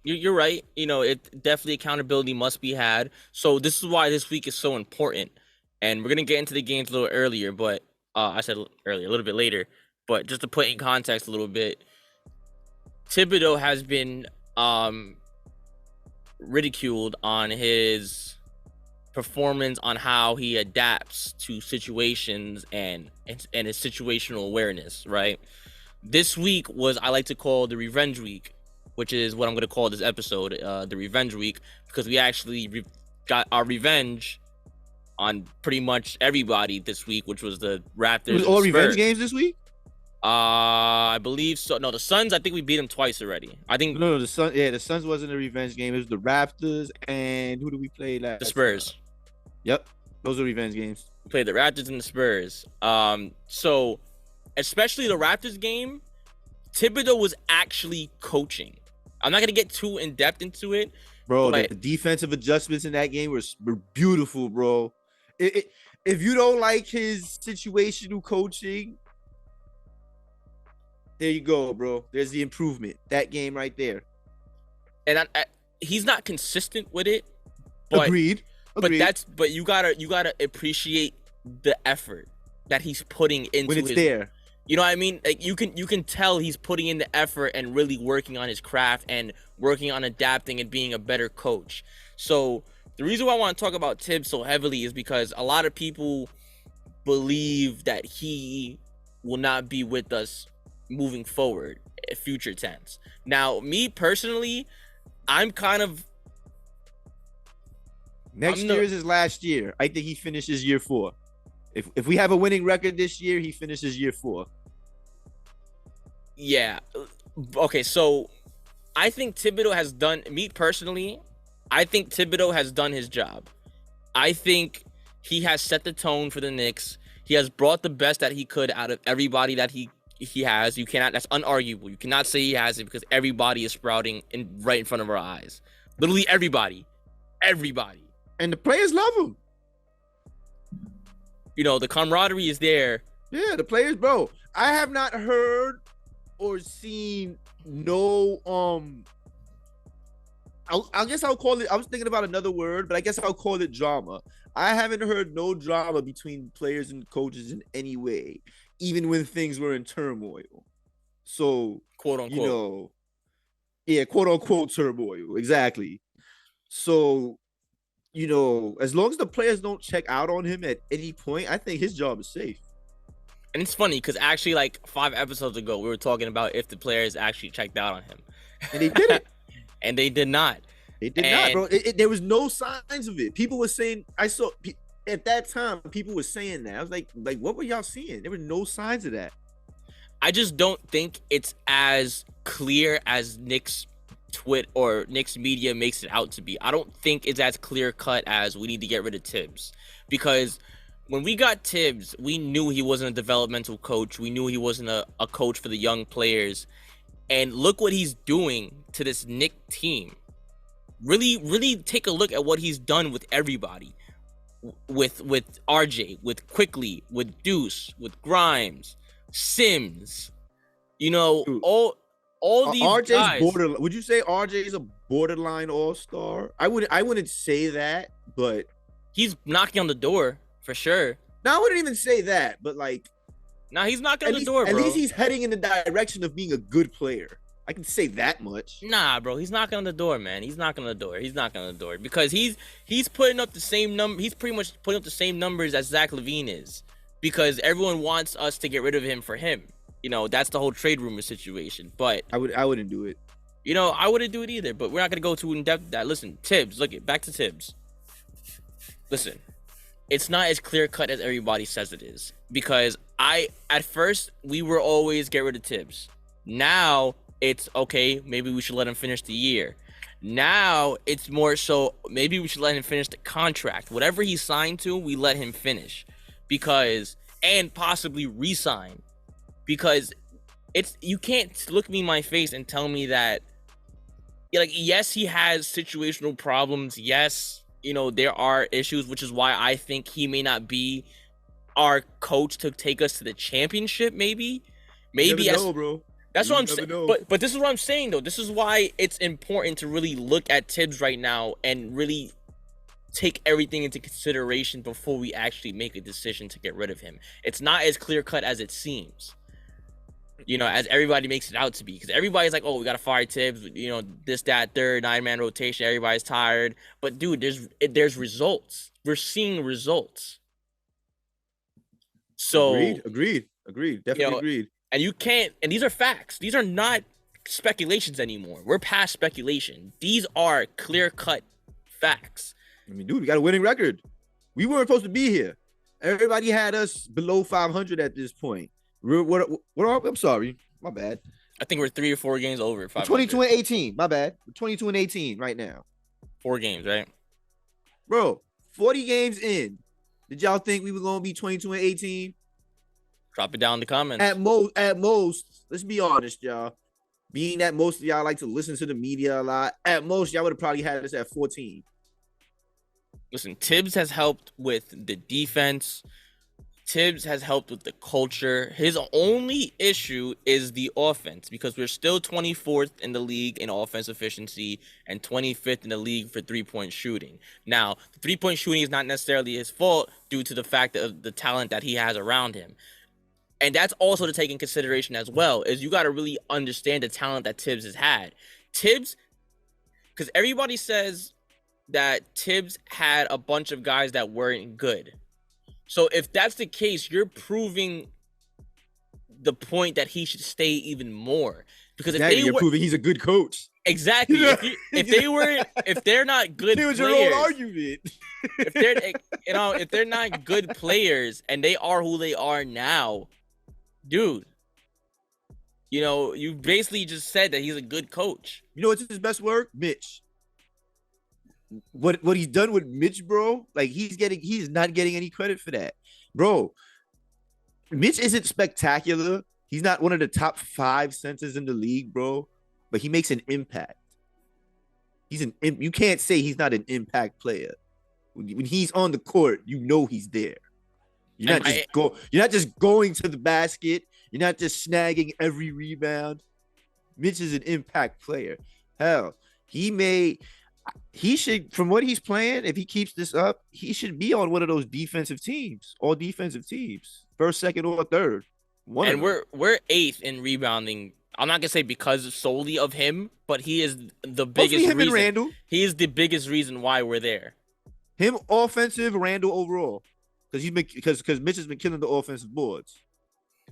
you're right. You know, it definitely accountability must be had. So this is why this week is so important. And we're gonna get into the games a little earlier, but I said earlier, a little bit later. But just to put in context a little bit, Thibodeau has been ridiculed on his performance, on how he adapts to situations and his situational awareness, right? This week was, I like to call, the revenge week, which is what I'm going to call this episode, the revenge week, because we actually got our revenge on pretty much everybody this week, which was the Raptors. It was all revenge games this week? I believe so. No, the Suns, I think we beat them twice already. I think no, the Suns wasn't a revenge game. It was the Raptors, and who did we play last? The Spurs. Yep, those are revenge games. We played the Raptors and the Spurs. So especially the Raptors game, Thibodeau was actually coaching. I'm not gonna get too in depth into it, bro. The defensive adjustments in that game were beautiful, bro. If you don't like his situational coaching, there you go, bro. There's the improvement. That game right there. And he's not consistent with it. But, Agreed. But you gotta appreciate the effort that he's putting into when it's there. You know what I mean? Like you can tell he's putting in the effort and really working on his craft and working on adapting and being a better coach. So the reason why I want to talk about Tibbs so heavily is because a lot of people believe that he will not be with us moving forward, future tense. Now, me personally, I'm kind of next year is his last year. I think he finishes year 4. If we have a winning record this year, he finishes year 4. Yeah. Okay, so I think Thibodeau has done, me personally, I think Thibodeau has done his job. I think he has set the tone for the Knicks. He has brought the best that he could out of everybody that he has. You cannot, that's unarguable. You cannot say he hasn't, because everybody is sprouting right in front of our eyes. Literally everybody. Everybody. And the players love him. You know, the camaraderie is there. Yeah, the players, bro. I have not heard or seen no I guess I'll call it, I was thinking about another word, but I guess I'll call it drama. I haven't heard no drama between players and coaches in any way, even when things were in turmoil. So, Quote unquote. you know, yeah, quote unquote turmoil. Exactly. So, you know, as long as the players don't check out on him at any point, I think his job is safe. And it's funny because actually, like 5 episodes ago, we were talking about if the players actually checked out on him. And they did it. And they did not. They did not, bro. There was no signs of it. People were saying, at that time, people were saying that. I was like, what were y'all seeing? There were no signs of that. I just don't think it's as clear as Knicks tweet or Knicks media makes it out to be. I don't think it's as clear cut as we need to get rid of Tibbs, because when we got Tibbs, we knew he wasn't a developmental coach. We knew he wasn't a coach for the young players. And look what he's doing to this Knicks team. Really, really take a look at what he's done with everybody. With RJ, with Quickly, with Deuce, with Grimes, Sims. You know, Dude, all these RJ's guys. borderline. Would you say RJ is a borderline all-star? I wouldn't say that, but He's knocking on the door for sure. no, I wouldn't even say that. But like, Now he's knocking on at the least, door, at bro. least he's heading in the direction of being a good player. I can say that much. Nah, bro, he's knocking on the door, man. He's knocking on the door. He's knocking on the door because he's putting up the same number. He's pretty much putting up the same numbers as Zach LaVine is, because everyone wants us to get rid of him for him. You know, that's the whole trade rumor situation. But I wouldn't do it. you know, I wouldn't do it either. But we're not gonna go too in depth with that. Listen, Tibbs, back to Tibbs. Listen, it's not as clear cut as everybody says it is, because at first we were always get rid of Tibbs. Now it's okay, maybe we should let him finish the year. Now it's more so maybe we should let him finish the contract. Whatever he signed to, we let him finish, and possibly re-sign, because you can't look me in my face and tell me that, like, yes, he has situational problems. Yes, you know, there are issues, which is why I think he may not be our coach to take us to the championship. Maybe You never know, bro. that's You what I'm never saying. know. But this is what I'm saying, though. This is why it's important to really look at Tibbs right now and really take everything into consideration before we actually make a decision to get rid of him. It's not as clear cut as it seems, you know, as everybody makes it out to be. Because everybody's like, oh, we got to fire Tibbs, you know, this, that, third, 9-man rotation. Everybody's tired. But, dude, there's results. We're seeing results. So Agreed. Definitely know, agreed. And you can't, and these are facts. These are not speculations anymore. We're past speculation. These are clear-cut facts. I mean, dude, we got a winning record. We weren't supposed to be here. Everybody had us below 500 at this point. I'm sorry. My bad. I think we're 3 or 4 games over. 500. 22 and 18. My bad. We're 22 and 18 right now. 4 games, right? Bro, 40 games in. Did y'all think we were going to be 22 and 18? Drop it down in the comments. At most, let's be honest, y'all. Being that most of y'all like to listen to the media a lot, at most, y'all would have probably had us at 14. Listen, Tibbs has helped with the defense. Tibbs has helped with the culture. His only issue is the offense, because we're still 24th in the league in offense efficiency and 25th in the league for three-point shooting. Now, the three-point shooting is not necessarily his fault due to the fact of the talent that he has around him. And that's also to take in consideration as well, is you got to really understand the talent that Tibbs has had. Tibbs, because everybody says that Tibbs had a bunch of guys that weren't good. So if that's the case, you're proving the point that he should stay even more. Because You're proving he's a good coach. Exactly. Yeah. If they're not good It was players, your own argument. if they're not good players and they are who they are now, dude, you know, you basically just said that he's a good coach. You know what's his best work? Mitch. what he's done with Mitch, bro, like he's not getting any credit for that, bro. Mitch isn't spectacular. He's not one of the top 5 centers in the league, bro, but he makes an impact. You can't say he's not an impact player. When he's on the court, you know he's there. You're not just going to the basket. You're not just snagging every rebound. Mitch is an impact player. Hell, he should, from what he's playing, if he keeps this up, he should be on one of those defensive teams, all defensive teams, first, second, or third. And we're 8th in rebounding. I'm not gonna say because solely of him, but he is the biggest reason. And Randall. He is the biggest reason why we're there. Him offensive, Randall overall, because Mitch has been killing the offensive boards.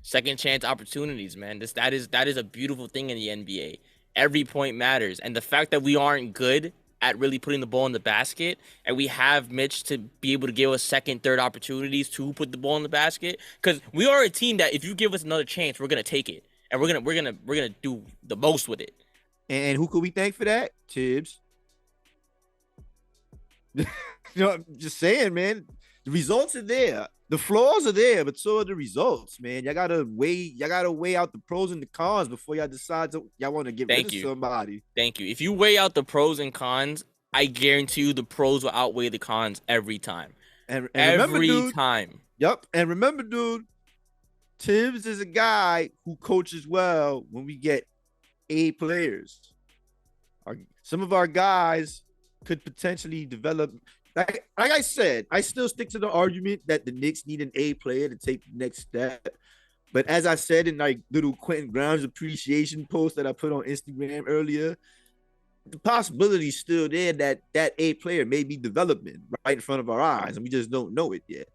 Second chance opportunities, man. That is a beautiful thing in the NBA. Every point matters, and the fact that we aren't good at really putting the ball in the basket, and we have Mitch to be able to give us second, third opportunities to put the ball in the basket, because we are a team that if you give us another chance, we're gonna take it, and we're gonna do the most with it. And who could we thank for that? Tibbs. I'm just saying, man. The results are there. The flaws are there, but so are the results, man. Y'all gotta weigh out the pros and the cons before y'all decide y'all want to get rid of somebody. Thank you. If you weigh out the pros and cons, I guarantee you the pros will outweigh the cons every time. And every remember, dude, time. Yep. And remember, dude, Tibbs is a guy who coaches well when we get A players. Some of our guys could potentially develop. Like I said, I still stick to the argument that the Knicks need an A player to take the next step. But as I said in like little Quentin Grimes appreciation post that I put on Instagram earlier, the possibility is still there that A player may be developing right in front of our eyes, and we just don't know it yet.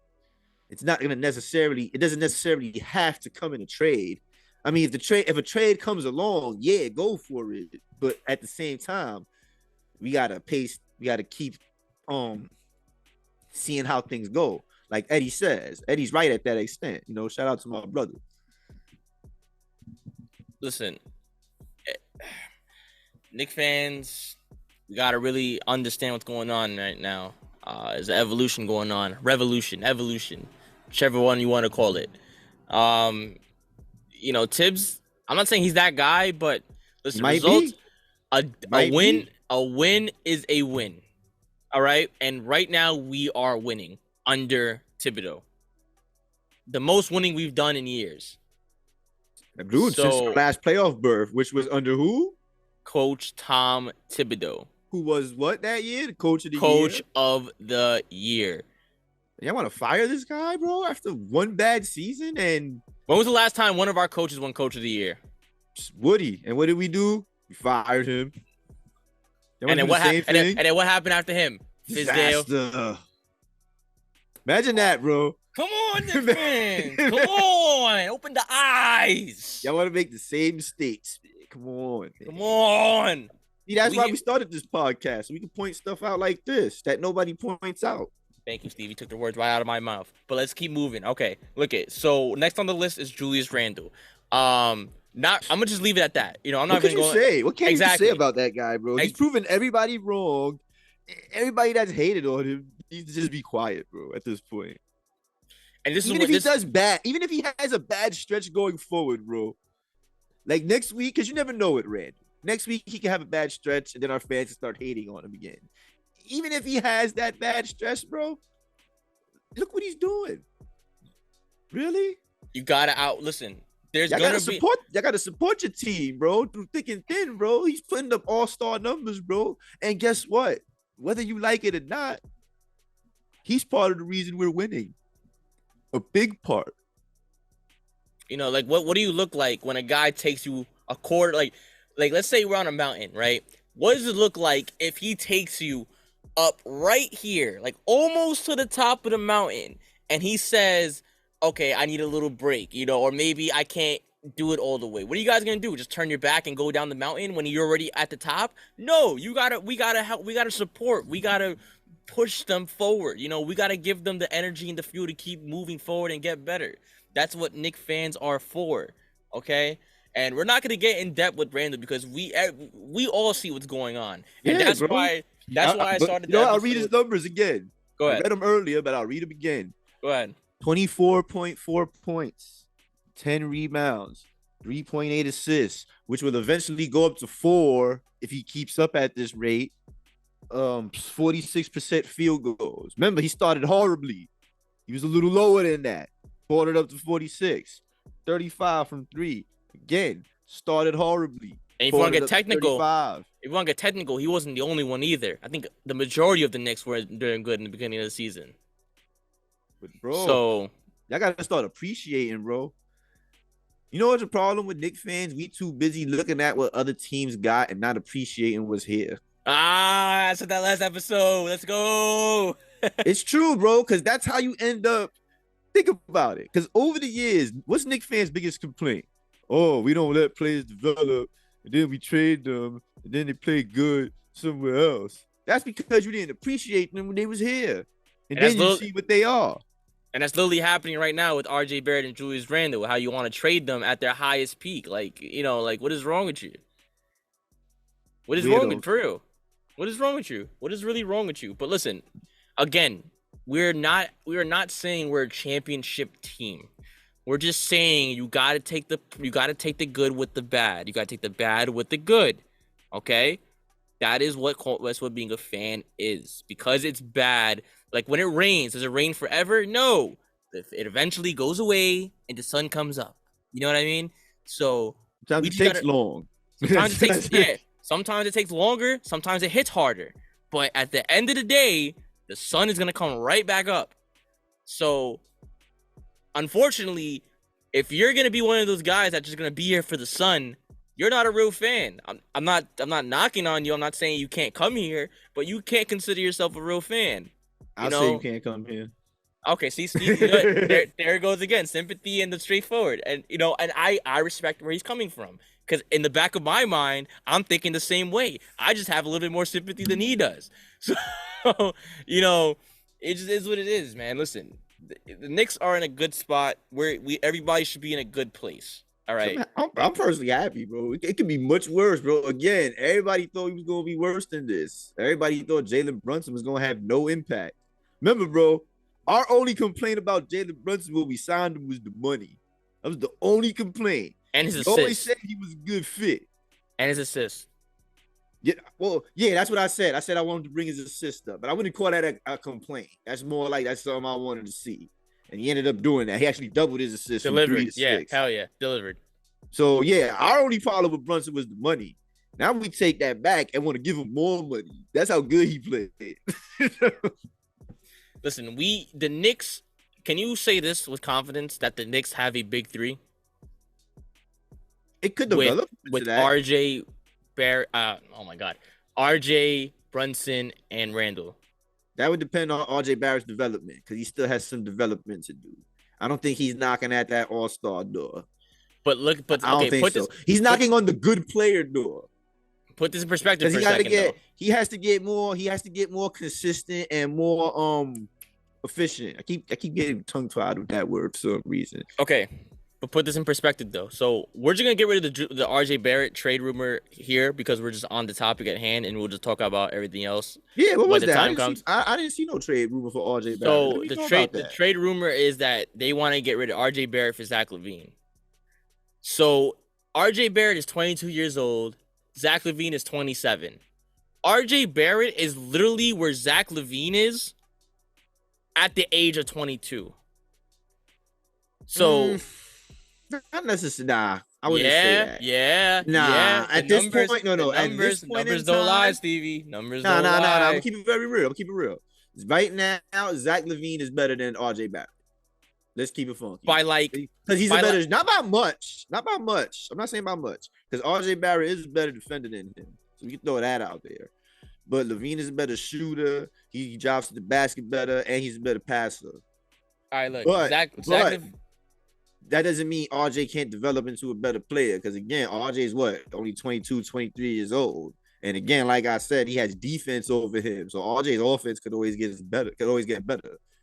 It doesn't necessarily have to come in a trade. I mean, if a trade comes along, yeah, go for it. But at the same time, we gotta keep seeing how things go. Like Eddie says, Eddie's right at that extent. Shout out to my brother. Listen, Knicks fans, we gotta really understand what's going on right now. There's an evolution going on, evolution, whichever one you want to call it. Tibbs, I'm not saying he's that guy, but listen, results, a win is a win. All right, and right now we are winning under Thibodeau. The most winning we've done in years. Dude, since our last playoff berth, which was under who? Coach Tom Thibodeau. Who was what that year? The coach of the year? Coach of the year. Y'all want to fire this guy, bro, after one bad season? And when was the last time one of our coaches won Coach of the Year? Woody. And what did we do? We fired him. And then what happened after him? Disaster. Imagine that, bro. Come on, fans. Come on. Open the eyes. Y'all want to make the same mistakes. Come on. Man. Come on. See, that's why we started this podcast. So we can point stuff out like this that nobody points out. Thank you, Steve. You took the words right out of my mouth. But let's keep moving. Okay, look it. So next on the list is Julius Randle. I'm gonna just leave it at that. I'm not going to say. What can you say about that guy, bro? He's proven everybody wrong. Everybody that's hated on him needs to just be quiet, bro. At this point. And even if he has a bad stretch going forward, bro. Like next week, because you never know it, Randle. Next week he can have a bad stretch, and then our fans start hating on him again. Even if he has that bad stretch, bro, look what he's doing. Really? You gotta listen. Y'all gotta support your team, bro, through thick and thin, bro. He's putting up all-star numbers, bro. And guess what? Whether you like it or not, he's part of the reason we're winning. A big part. Like what do you look like when a guy takes you a quarter? Like let's say we're on a mountain, right? What does it look like if he takes you up right here, like almost to the top of the mountain, and he says, okay, I need a little break, or maybe I can't do it all the way. What are you guys gonna do? Just turn your back and go down the mountain when you're already at the top? No, we gotta help, we gotta support, we gotta push them forward. We gotta give them the energy and the fuel to keep moving forward and get better. That's what Knicks fans are for, okay? And we're not gonna get in depth with Randle because we all see what's going on, and that's why That's why I started. You know, the I'll read his episode- numbers again. Go I ahead. read them earlier, but I'll read them again. Go ahead. 24.4 points, 10 rebounds, 3.8 assists, which will eventually go up to 4 if he keeps up at this rate. 46% field goals. Remember, he started horribly. He was a little lower than that. Brought it up to 46. 35 from 3. Again, started horribly. And if you want to Brought it get up technical, 35. if you want to get technical, he wasn't the only one either. I think the majority of the Knicks were doing good in the beginning of the season. But bro, So y'all gotta start appreciating, bro. You know what's the problem with Knicks fans? We too busy looking at what other teams got and not appreciating what's here. I said that last episode. Let's go. It's true, bro, because that's how you end up. Think about it. Because over the years, what's Knicks fans' biggest complaint? Oh, we don't let players develop, and then we trade them, and then they play good somewhere else. That's because you didn't appreciate them when they was here. And that's then you lit- see what they are. And that's literally happening right now with RJ Barrett and Julius Randle. How you want to trade them at their highest peak? Like, you know, like what is wrong with you? What is wrong with Weirdo. for real? What is wrong with you? What is really wrong with you? But listen, again, we are not saying we're a championship team. We're just saying you gotta take the good with the bad. You gotta take the bad with the good. Okay? That's what being a fan is. Because it's bad. Like when it rains, does it rain forever? No. It eventually goes away and the sun comes up. You know what I mean? So Sometimes we it just takes gotta- long. sometimes it takes sometimes it takes longer, sometimes it hits harder. But at the end of the day, the sun is gonna come right back up. So unfortunately, if you're gonna be one of those guys that's just gonna be here for the sun, you're not a real fan. I'm not knocking on you. I'm not saying you can't come here, but you can't consider yourself a real fan. I'll know- say you can't come here. Okay, see, Steve, there it goes again. Sympathy and the straightforward. And, you know, and I respect where he's coming from. Because in the back of my mind, I'm thinking the same way. I just have a little bit more sympathy than he does. So, you know, it just is what it is, man. Listen, the Knicks are in a good spot where everybody should be in a good place. All right. I'm personally happy, bro. It could be much worse, bro. Again, everybody thought he was going to be worse than this. Everybody thought Jalen Brunson was going to have no impact. Remember, bro, our only complaint about Jalen Brunson when we signed him was the money. That was the only complaint. And his He always assists. said he was a good fit. And his assists. Yeah, well, yeah, that's what I said. I said I wanted to bring his assist up, but I wouldn't call that a complaint. That's more like that's something I wanted to see. And he ended up doing that. He actually doubled his assist from 3 Delivered. to Yeah, 6. hell yeah. Delivered. So yeah, our only problem with Brunson was the money. Now we take that back and want to give him more money. That's how good he played. Listen, the Knicks, can you say this with confidence that the Knicks have a big three? It could develop with into that. RJ Barrett, RJ, Brunson, and Randall. That would depend on RJ Barrett's development because he still has some development to do. I don't think he's knocking at that all-star door. But look, I don't okay, think so. He's knocking on the good player door. Put this in perspective Because for he a got to second, get, he has to get more consistent and more efficient. I keep getting tongue tied with that word for some reason. though. Okay, but put this in perspective though. So we're just gonna get rid of the RJ Barrett trade rumor here because we're just on the topic at hand, and we'll just talk about everything else. Yeah, what When was the that? time comes. I didn't see no trade rumor for RJ Barrett. So Let me the know trade about that. trade rumor is that they want to get rid of RJ Barrett for Zach LaVine. So RJ Barrett is 22 years old. Zach LaVine is 27. RJ Barrett is literally where Zach LaVine is at the age of 22. So Not necessarily. Nah, I wouldn't say that. yeah. Nah, The at this numbers- point, no. the At Numbers, this point numbers in don't lie, time- Stevie. Numbers No. don't lie. I'm gonna keep it very real. Right now, Zach LaVine is better than RJ Barrett. Let's keep it funky. By like, Because he's by a better, not by much. I'm not saying by much. Because RJ Barrett is a better defender than him. So we can throw that out there. But LaVine is a better shooter. He drops to the basket better, and he's a better passer. all right, look, But- Zach but- Lav- That doesn't mean RJ can't develop into a better player. Because again, RJ is only 22, 23 years old. And again, like I said, he has defense over him. So RJ's offense could always get better.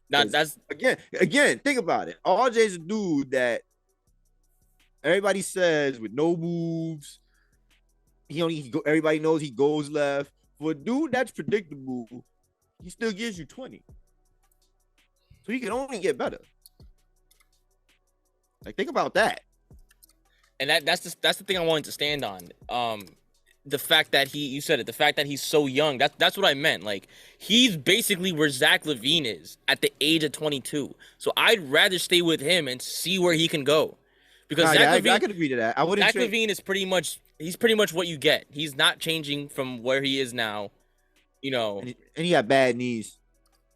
that's Again, think about it. RJ's a dude that everybody says with no moves. Everybody knows he goes left, For a dude that's predictable, he still gives you 20. So he can only get better. Like, think about that. And that's the thing I wanted to stand on. The fact that you said it, the fact that he's so young, that's what I meant. Like, he's basically where Zach LaVine is at the age of 22. So I'd rather stay with him and see where he can go. Because I could agree to that. I wouldn't. Zach LaVine is pretty much what you get. He's not changing from where he is now. You know, and he got bad knees.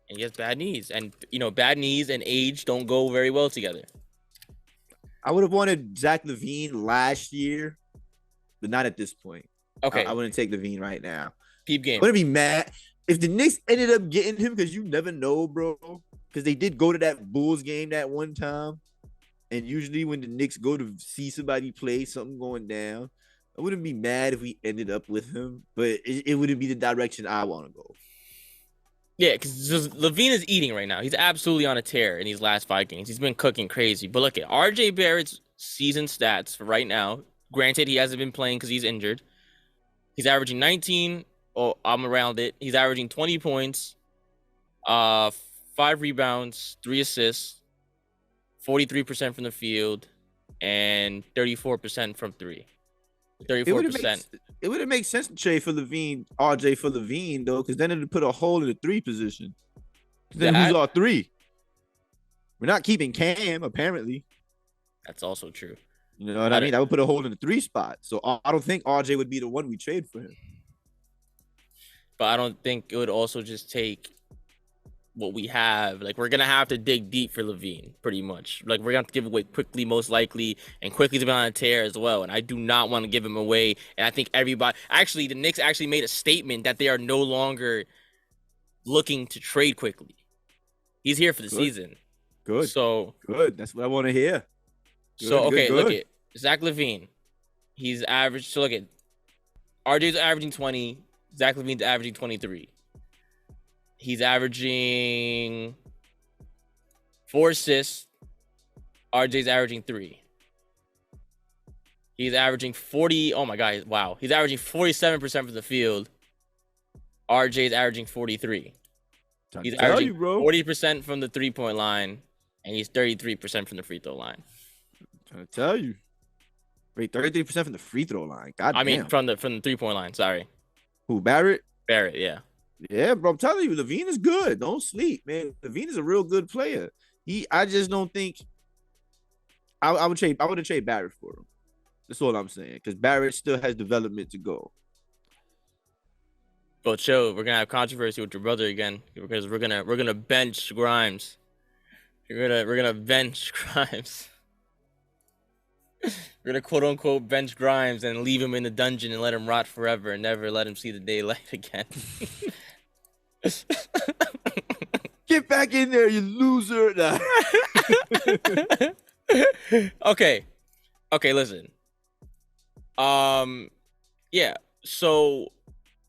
And he has bad knees, and bad knees and age don't go very well together. I would have wanted Zach LaVine last year, but not at this point. Okay, I wouldn't take LaVine right now. Peep game. I wouldn't be mad if the Knicks ended up getting him, because you never know, bro. Because they did go to that Bulls game that one time, and usually when the Knicks go to see somebody play, something going down. I wouldn't be mad if we ended up with him, but it wouldn't be the direction I want to go. Yeah, because LaVine is eating right now. He's absolutely on a tear in these last 5 games. He's been cooking crazy. But look at RJ Barrett's season stats for right now. Granted, he hasn't been playing because he's injured. He's averaging 19. Oh, I'm around it. He's averaging 20 points, 5 rebounds, 3 assists, 43% from the field, and 34% from 3. 34%. It would have made sense to trade for LaVine, RJ for LaVine, though, because then it would put a hole in the 3 position. Then who's our 3? We're not keeping Cam, apparently. That's also true. You know what I mean? That would put a hole in the 3 spot. So I don't think RJ would be the one we trade for him. But I don't think it would also just take what we have. Like, we're going to have to dig deep for LaVine, pretty much. Like, we're going to have to give away Quickly, most likely, and Quickly's been on a tear as well, and I do not want to give him away. And I think everybody... Actually, the Knicks actually made a statement that they are no longer looking to trade Quickly. He's here for the season. Good. So... Good. That's what I want to hear. Good, so, okay, look at Zach LaVine. He's averaged... So, look at... RJ's averaging 20. Zach LaVine's averaging 23. He's averaging 4 assists. RJ's averaging 3. He's averaging 40. Oh my God. Wow. He's averaging 47% from the field. RJ's averaging 43. He's averaging 40% from the 3-point line. And he's 33% from the free throw line. I'm trying to tell you. Wait, 33% from the free throw line. God damn. I mean, from the 3-point line. Sorry. Who, Barrett? Barrett, yeah. Yeah, bro, I'm telling you, LaVine is good. Don't sleep, man. LaVine is a real good player. I just don't think I would have traded Barrett for him. That's all I'm saying. Because Barrett still has development to go. But chill, we're gonna have controversy with your brother again because we're gonna bench Grimes. We're gonna bench Grimes. We're gonna quote unquote bench Grimes and leave him in the dungeon and let him rot forever and never let him see the daylight again. Get back in there, you loser. Nah. Okay, listen. Yeah. So,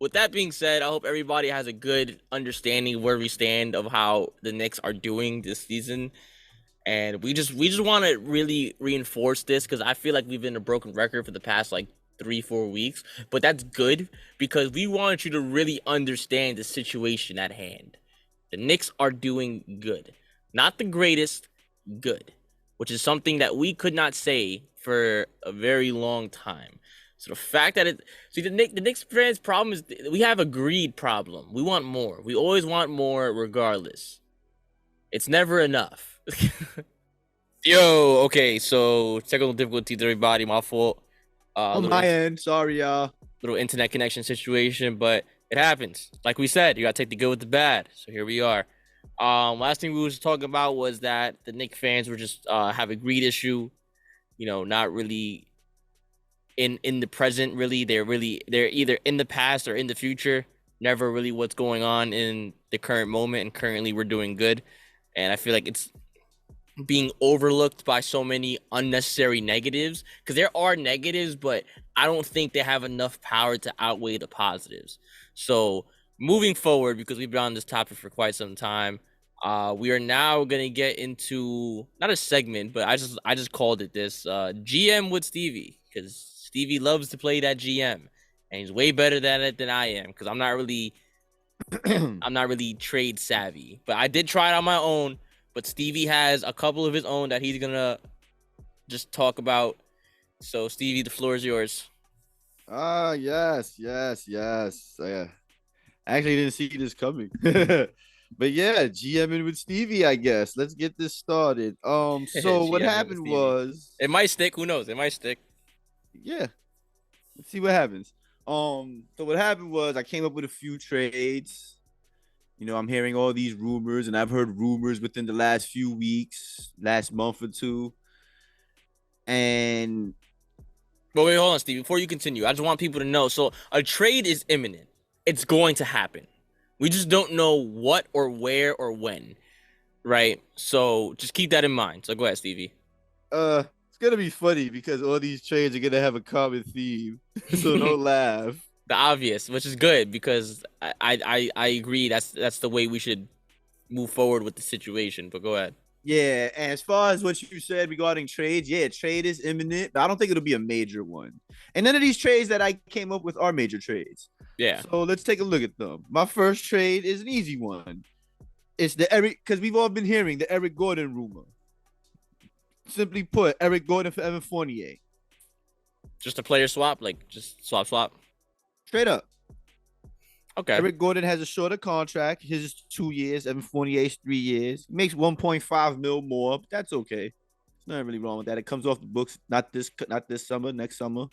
with that being said, I hope everybody has a good understanding of where we stand of how the Knicks are doing this season. And we just want to really reinforce this because I feel like we've been a broken record for the past like 3-4 weeks. But that's good because we want you to really understand the situation at hand. The Knicks are doing good. Not the greatest, good. Which is something that we could not say for a very long time. So the fact that the Knicks fans' problem is we have a greed problem. We want more. We always want more regardless. It's never enough. Yo, okay, so technical difficulties, everybody. My fault. On my end, sorry, y'all. Little internet connection situation, but it happens. Like we said, you gotta take the good with the bad. So here we are. Last thing we was talking about was that the Knicks fans were just have a greed issue. You know, not really in the present. Really, they're either in the past or in the future. Never really what's going on in the current moment. And currently, we're doing good. And I feel like it's being overlooked by so many unnecessary negatives because there are negatives, but I don't think they have enough power to outweigh the positives. So moving forward, because we've been on this topic for quite some time, we are now going to get into not a segment, but I just called it this GM with Stevie because Stevie loves to play that GM. and he's way better at it than I am because I'm not really trade savvy. But I did try it on my own. But Stevie has a couple of his own that he's gonna just talk about. So Stevie, the floor is yours. Yes. I actually didn't see this coming. But yeah, GMing with Stevie, I guess. Let's get this started. So what GMing with happened Stevie. was, It might stick. Who knows? It might stick. yeah, let's see what happens. So what happened was I came up with a few trades. You know, I'm hearing all these rumors, and I've heard rumors within the last few weeks, last month or two. And But wait, hold on, Steve. Before you continue, I just want people to know. So a trade is imminent. It's going to happen. We just don't know what or where or when, right? So just keep that in mind. So go ahead, Stevie. it's gonna be funny because all these trades are gonna have a common theme. So don't laugh. The obvious, which is good because I agree. That's the way we should move forward with the situation. But go ahead. Yeah, and as far as what you said regarding trades, yeah, trade is imminent, but I don't think it'll be a major one. And none of these trades that I came up with are major trades. Yeah. So let's take a look at them. My first trade is an easy one. It's the Eric, because we've all been hearing the Eric Gordon rumor. Simply put, Eric Gordon for Evan Fournier. Just a player swap, like just swap. Straight up. Okay. Eric Gordon has a shorter contract. His is 2 years. Evan Fournier's 3 years. He makes 1.5 mil more, but that's okay. There's nothing really wrong with that. It comes off the books, not this summer, next summer.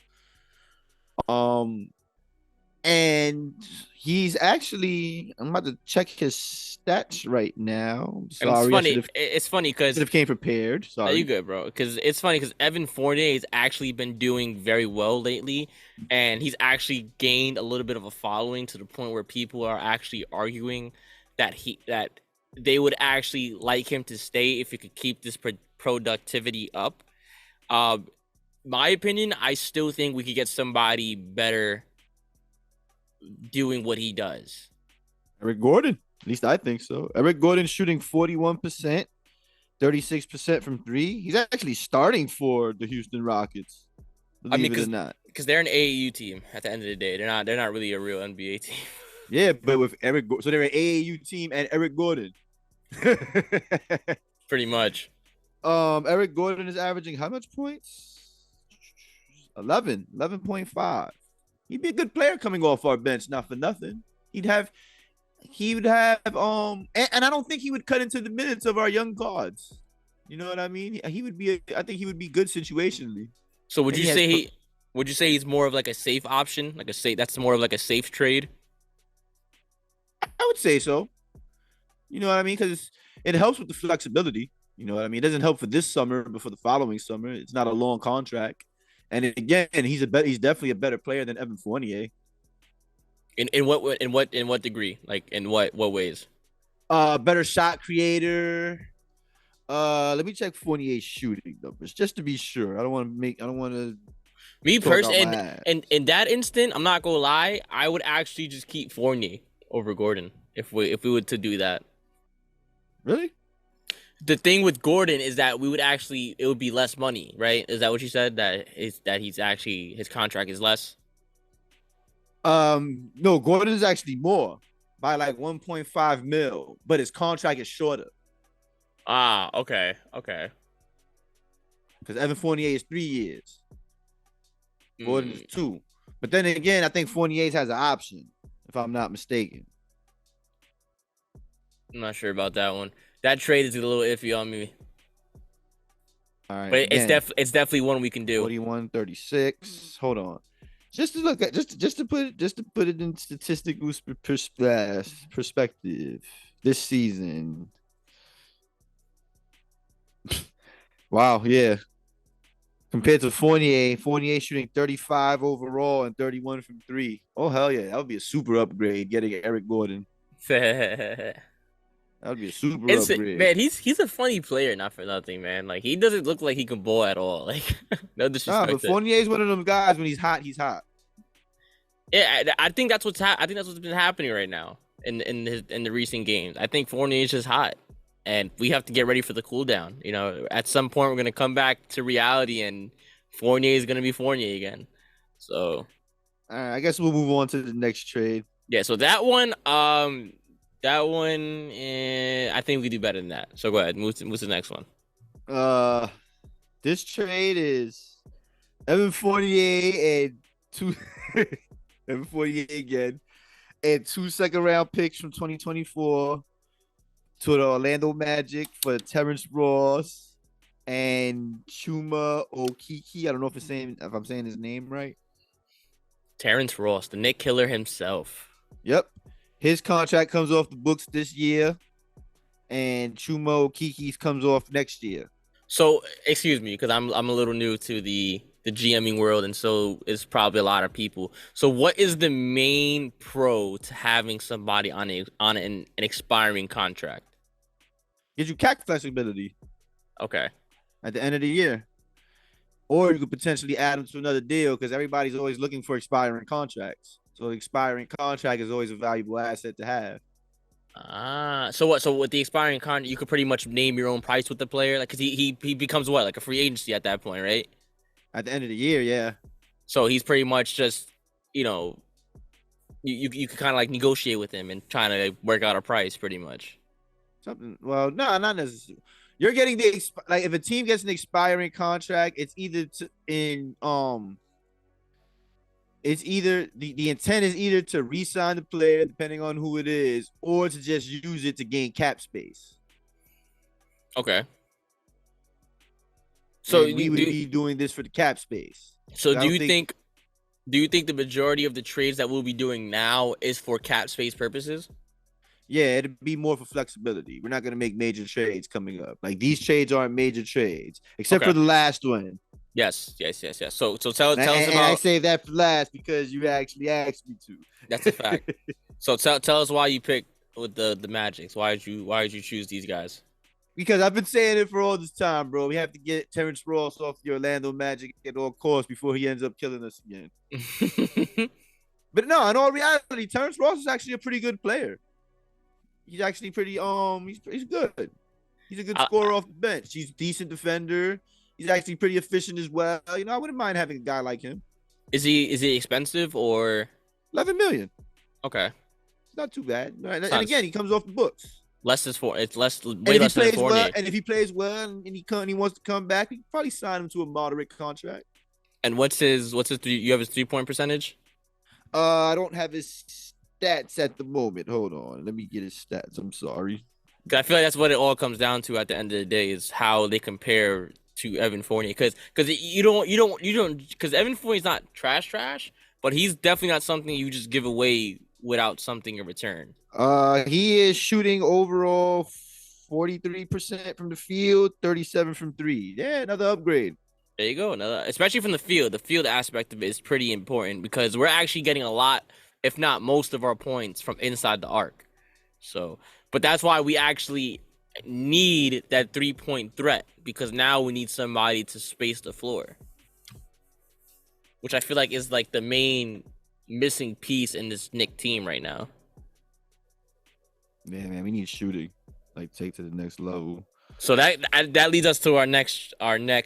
And he's actually, I'm about to check his stats right now. Sorry, it's funny because should have came prepared. No, Sorry, you good, bro. Because it's funny because Evan Fournier has actually been doing very well lately, and he's actually gained a little bit of a following to the point where people are actually arguing that they would actually like him to stay if he could keep this productivity up. My opinion, I still think we could get somebody better doing what he does. Eric Gordon. At least I think so. Eric Gordon shooting 41%, 36% from three. He's actually starting for the Houston Rockets. Believe it or not. Because they're an AAU team at the end of the day. They're not really a real NBA team. Yeah, but with Eric, so they're an AAU team and Eric Gordon. Pretty much. Eric Gordon is averaging how much points? 11.5. He'd be a good player coming off our bench, not for nothing. He would have, and I don't think he would cut into the minutes of our young guards. You know what I mean? I think he would be good situationally. So would you say he's more of like a safe option? That's more of like a safe trade? I would say so. You know what I mean? Because it helps with the flexibility. You know what I mean? It doesn't help for this summer, but for the following summer, it's not a long contract. And again, he's definitely a better player than Evan Fournier. In what degree? Like in what ways? Better shot creator. Let me check Fournier's shooting numbers just to be sure. I don't want to. Me personally, and in that instant, I'm not gonna lie, I would actually just keep Fournier over Gordon if we were to do that. Really? The thing with Gordon is that it would be less money, right? Is that what you said? That he's actually, his contract is less? No, Gordon is actually more by like 1.5 mil, but his contract is shorter. Ah, okay. Because Evan Fournier is 3 years. Gordon is 2. But then again, I think Fournier's has an option, if I'm not mistaken. I'm not sure about that one. That trade is a little iffy on me. All right. But again, it's definitely one we can do. 41, 36. Hold on. Just to look at just to put it in statistical perspective. This season. Wow, yeah. Compared to Fournier shooting 35 overall and 31 from 3. Oh hell yeah, that would be a super upgrade getting Eric Gordon. That would be a super upgrade. Man, he's a funny player, not for nothing, man. Like, he doesn't look like he can ball at all. Like, no disrespect. But Fournier's one of them guys, when he's hot, he's hot. Yeah, I think that's what's been happening right now in the recent games. I think Fournier's just hot, and we have to get ready for the cool down. You know, at some point we're gonna come back to reality, and Fournier is gonna be Fournier again. So All right, I guess we'll move on to the next trade. Yeah, so that one, I think we can do better than that. So go ahead, move to the next one. This trade is Evan Fournier and two Evan Fournier again, and 2 second-round picks from 2024 to the Orlando Magic for Terrence Ross and Chuma Okeke. I don't know if I'm saying his name right. Terrence Ross, the Nick Killer himself. Yep. His contract comes off the books this year, and Chuma Okeke's comes off next year. So, excuse me, because I'm a little new to the GMing world, and so it's probably a lot of people. So, what is the main pro to having somebody on an expiring contract? Gives you cap flexibility Okay. at the end of the year. Or you could potentially add them to another deal because everybody's always looking for expiring contracts. So the expiring contract is always a valuable asset to have. So what? So with the expiring contract, you could pretty much name your own price with the player, like, because he becomes what, like a free agency at that point, right? At the end of the year, yeah. So he's pretty much just, you could kind of like negotiate with him and trying to work out a price, pretty much. Something. Well, no, not necessarily. You're getting if a team gets an expiring contract, it's either the intent is either to re-sign the player, depending on who it is, or to just use it to gain cap space. Okay. So we would be doing this for the cap space. So do you think the majority of the trades that we'll be doing now is for cap space purposes? Yeah, it'd be more for flexibility. We're not going to make major trades coming up. Like, these trades aren't major trades, except for the last one. Yes. So tell us about. I say that for last because you actually asked me to. That's a fact. So tell us why you picked with the Magics. Why did you choose these guys? Because I've been saying it for all this time, bro. We have to get Terrence Ross off the Orlando Magic at all costs before he ends up killing us again. But no, in all reality, Terrence Ross is actually a pretty good player. He's actually pretty he's good. He's a good scorer off the bench. He's a decent defender. He's actually pretty efficient as well. I wouldn't mind having a guy like him. Is he expensive or 11 million? Okay. It's not too bad. And again, he comes off the books. Way less than Fournier. And if he plays well and he wants to come back, we can probably sign him to a moderate contract. And what's his you have his 3-point percentage? I don't have his stats at the moment. Hold on. Let me get his stats. I'm sorry. I feel like that's what it all comes down to at the end of the day is how they compare to Evan Fournier. Because you don't because Evan Fournier's not trash, but he's definitely not something you just give away without something in return. He is shooting overall 43% from the field, 37 from 3. Yeah, another upgrade. There you go. Especially from the field. The field aspect of it is pretty important because we're actually getting a lot, if not most of our points from inside the arc. So, but that's why we actually need that 3-point threat because now we need somebody to space the floor, which I feel like is like the main missing piece in this Knick team right now. Yeah, man, we need shooting, like take to the next level. So that leads us to our next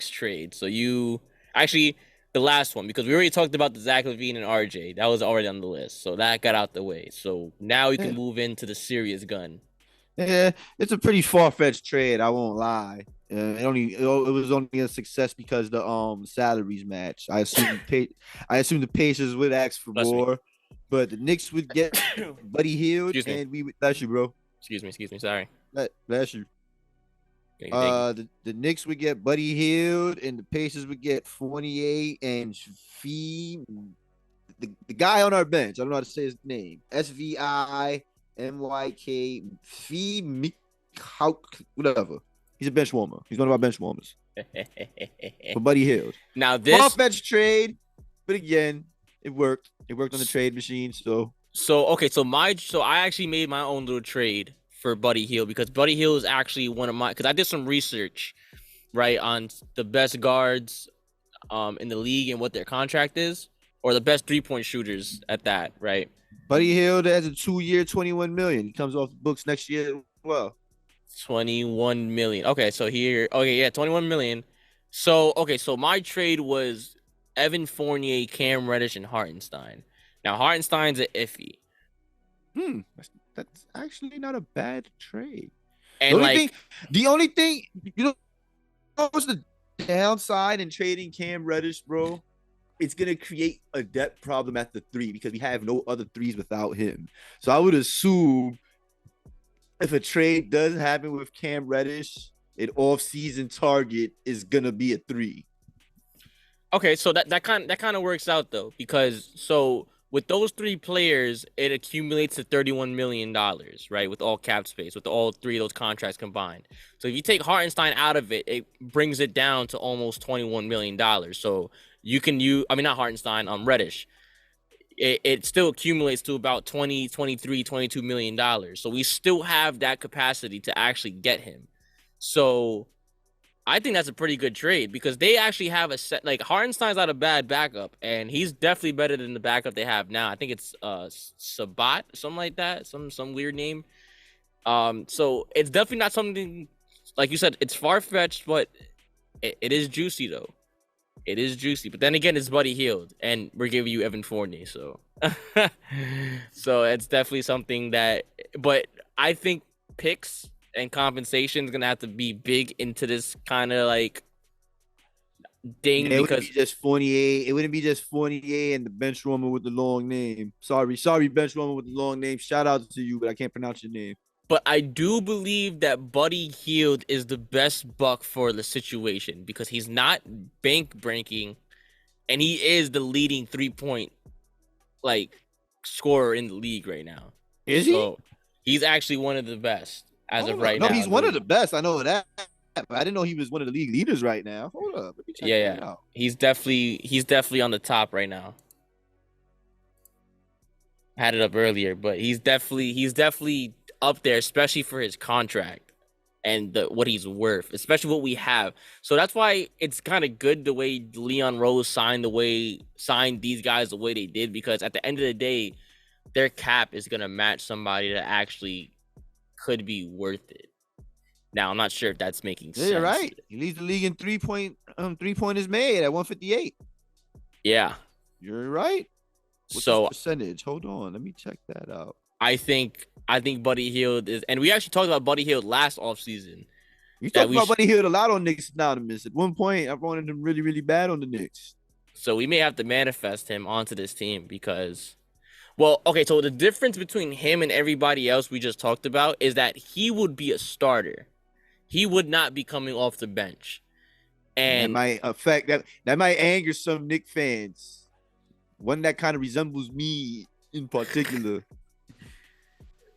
trade. So you actually the last one because we already talked about the Zach LaVine and RJ. That was already on the list, so that got out the way. So now we can move into the serious gun. Yeah, it's a pretty far-fetched trade. I won't lie. It was only a success because the salaries match. I assume the Pacers would ask for more, but the Knicks would get Buddy Hield, and we would bless you, bro. Excuse me. Sorry. Bless you. The Knicks would get Buddy Hield, and the Pacers would get Fournier and Fee. The guy on our bench. I don't know how to say his name. SVIMYK Fee whatever. He's a bench warmer. He's one of our bench warmers. For Buddy Hield. Now this far-fetched trade, but again, it worked. It worked on the trade machine. So I actually made my own little trade for Buddy Hield because Buddy Hield is actually one of my because I did some research, right, on the best guards in the league and what their contract is, or the best 3-point shooters at that, right? Buddy Hield has a 2-year, $21 million. He comes off the books next year as well. 21 million. Okay, so here, 21 million. So my trade was Evan Fournier, Cam Reddish, and Hartenstein. Now Hartenstein's an iffy, That's actually not a bad trade. and like The only thing, you know, what's the downside in trading Cam Reddish, bro? It's gonna create a depth problem at the 3 because we have no other 3s without him. So I would assume if a trade does happen with Cam Reddish, an off-season target is gonna be a 3. okay, so that kind of works out though, because so with those 3 players, it accumulates to $31 million, right? With all cap space, with all 3 of those contracts combined. So if you take Hartenstein out of it, it brings it down to almost $21 million. So you can I mean, not Hartenstein, Reddish. It still accumulates to about 20, 23, 22 million dollars. So we still have that capacity to actually get him. So I think that's a pretty good trade because they actually have a set, like Hartenstein's not a bad backup, and he's definitely better than the backup they have now. I think it's Sabat, something like that, some weird name. So it's definitely not something like you said, it's far-fetched, but it is juicy though. It is juicy, but then again, it's Buddy Hield, and we're giving you Evan Fournier, so so it's definitely something that. But I think picks and compensation is gonna have to be big into this kind of like ding Yeah, it because wouldn't be just Fournier. It wouldn't be just Fournier and the bench warmer with the long name. Sorry, bench warmer with the long name. Shout out to you, but I can't pronounce your name. but I do believe that Buddy Hield is the best buck for the situation because he's not bank breaking, and he is the leading 3-point like scorer in the league right now. Is he? So he's actually one of the best as of right no, now. he's one of the best. I know that. But I didn't know he was one of the league leaders right now. Hold up. Let me check that out. He's definitely on the top right now. I had it up earlier, but he's definitely up there, especially for his contract and what he's worth, especially what we have. So that's why it's kind of good the way Leon Rose signed these guys the way they did, because at the end of the day, their cap is gonna match somebody that actually could be worth it. Now I'm not sure if that's making sense. You're right. He leads the league in 3-pointers made at 158. Yeah. You're right. What's So his percentage? Hold on, let me check that out. I think Buddy Hield is, and we actually talked about Buddy Hield last offseason. You talked about Buddy Hield a lot on Knicks Anonymous. At one point, I wanted him really, really bad on the Knicks. So we may have to manifest him onto this team because, well, okay, so the difference between him and everybody else we just talked about is that he would be a starter. He would not be coming off the bench. And that might anger some Knick fans. One that kind of resembles me in particular.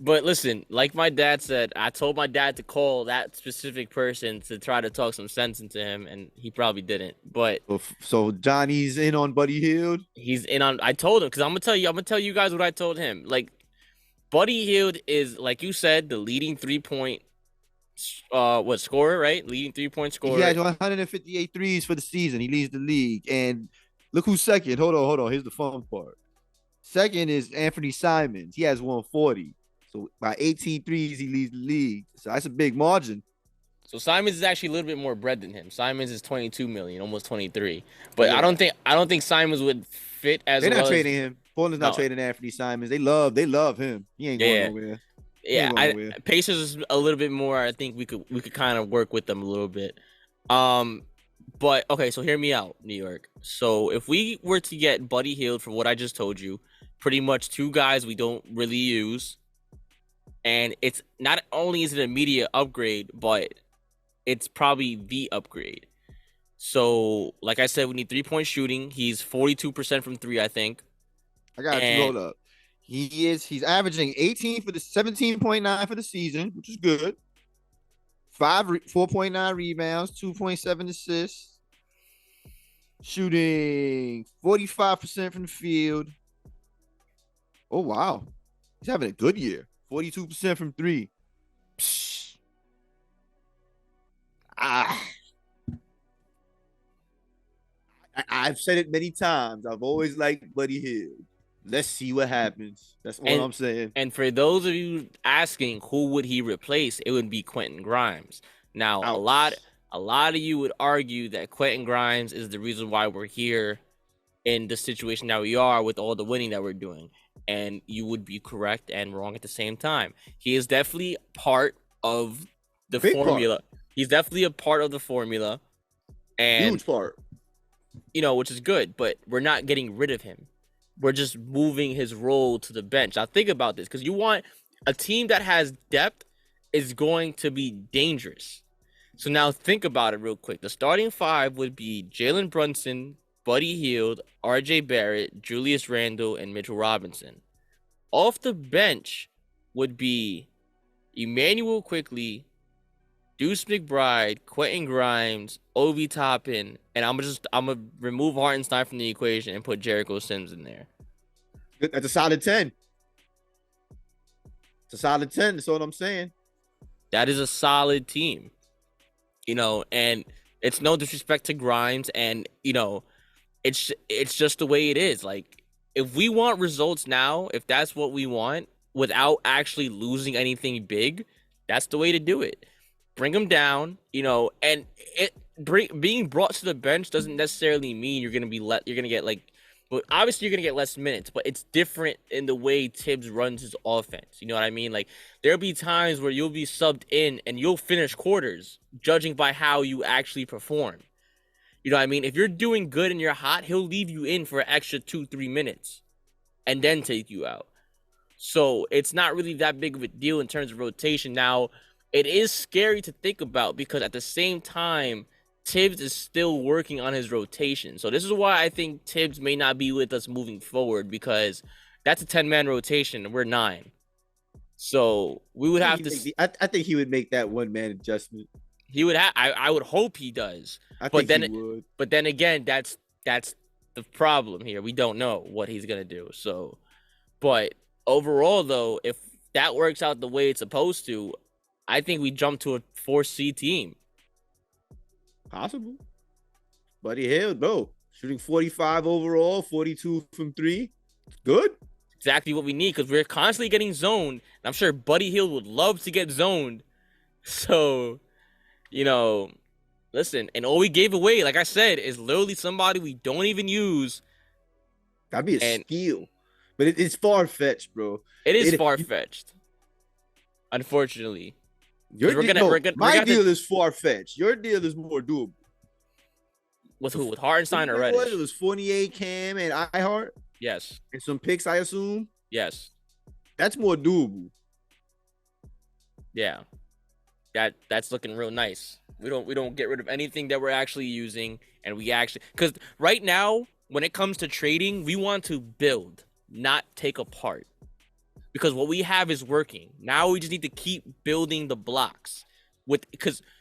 But listen, like my dad said, I told my dad to call that specific person to try to talk some sense into him, and he probably didn't. But so Johnny's in on Buddy Hield. He's in on. I told him because I'm gonna tell you guys what I told him. Like, Buddy Hield is, like you said, the leading 3-point scorer, right? Leading 3-point scorer. He has 158 threes for the season. He leads the league. And look who's second. Hold on. Here's the fun part. Second is Anthony Simons. He has 140. So by 18 threes, he leads the league. So that's a big margin. So Simons is actually a little bit more bread than him. Simons is 22 million, almost 23. But yeah. I don't think Simons would fit as well. They're not trading him. Portland's not trading Anthony Simons. They love him. He ain't going nowhere. Yeah, Pacers is a little bit more. I think we could kind of work with them a little bit. But okay, so hear me out, New York. So if we were to get Buddy Hield for what I just told you, pretty much 2 guys we don't really use, and it's not only is it an immediate upgrade, but it's probably the upgrade. So, like I said, we need 3-point shooting. He's 42% from 3, I think. I got you. Hold up. He's averaging 17.9 for the season, which is good. 4.9 rebounds, 2.7 assists. Shooting 45% from the field. Oh, wow. He's having a good year. 42% from 3. Psh. I've said it many times. I've always liked Buddy Hield. Let's see what happens. That's all I'm saying. And for those of you asking who would he replace, it would be Quentin Grimes. Now, a lot of you would argue that Quentin Grimes is the reason why we're here in the situation that we are with all the winning that we're doing. And you would be correct and wrong at the same time. He is definitely part of the Big formula. He's definitely a part of the formula. And Huge part. which is good, but we're not getting rid of him. We're just moving his role to the bench. Now think about this, because you want a team that has depth is going to be dangerous. So now think about it real quick. The starting five would be Jalen Brunson, Buddy Hield, RJ Barrett, Julius Randle, and Mitchell Robinson. Off the bench would be Emmanuel Quickly, Deuce McBride, Quentin Grimes, Obi Toppin, and I'm gonna remove Hartenstein from the equation and put Jericho Sims in there. That's a solid 10. It's a solid 10. That's all I'm saying. That is a solid team. And it's no disrespect to Grimes, and it's just the way it is. Like, if we want results now, if that's what we want, without actually losing anything big, that's the way to do it. Bring them down, and being brought to the bench doesn't necessarily mean you're gonna get but obviously you're gonna get less minutes, but it's different in the way Tibbs runs his offense. You know what I mean? Like, there'll be times where you'll be subbed in and you'll finish quarters, judging by how you actually perform. You know what I mean? If you're doing good and you're hot, he'll leave you in for an extra 2-3 minutes and then take you out. So it's not really that big of a deal in terms of rotation. Now, it is scary to think about, because at the same time, Tibbs is still working on his rotation. So this is why I think Tibbs may not be with us moving forward, because that's a 10-man rotation and we're 9. So we would have to. I think he would make that 1-man adjustment. He would have. I would hope he does. I think he would. But then again, that's the problem here. We don't know what he's gonna do. So, but overall, though, if that works out the way it's supposed to, I think we jump to a 4C team. Possible. Buddy Hield, bro, shooting 45 overall, 42 from 3. Good. Exactly what we need, because we're constantly getting zoned. And I'm sure Buddy Hield would love to get zoned. So, listen, and all we gave away, like I said, is literally somebody we don't even use. That'd be a steal. But it's far-fetched, bro. It is far-fetched. Unfortunately. My deal is far-fetched. Your deal is more doable. With who? With Hartenstein or Reddish? It was 48 Cam and iHeart. Yes. And some picks, I assume. Yes. That's more doable. Yeah. That's looking real nice. We don't get rid of anything that we're actually using, and because right now, when it comes to trading, we want to build, not take apart. Because what we have is working. Now we just need to keep building the blocks.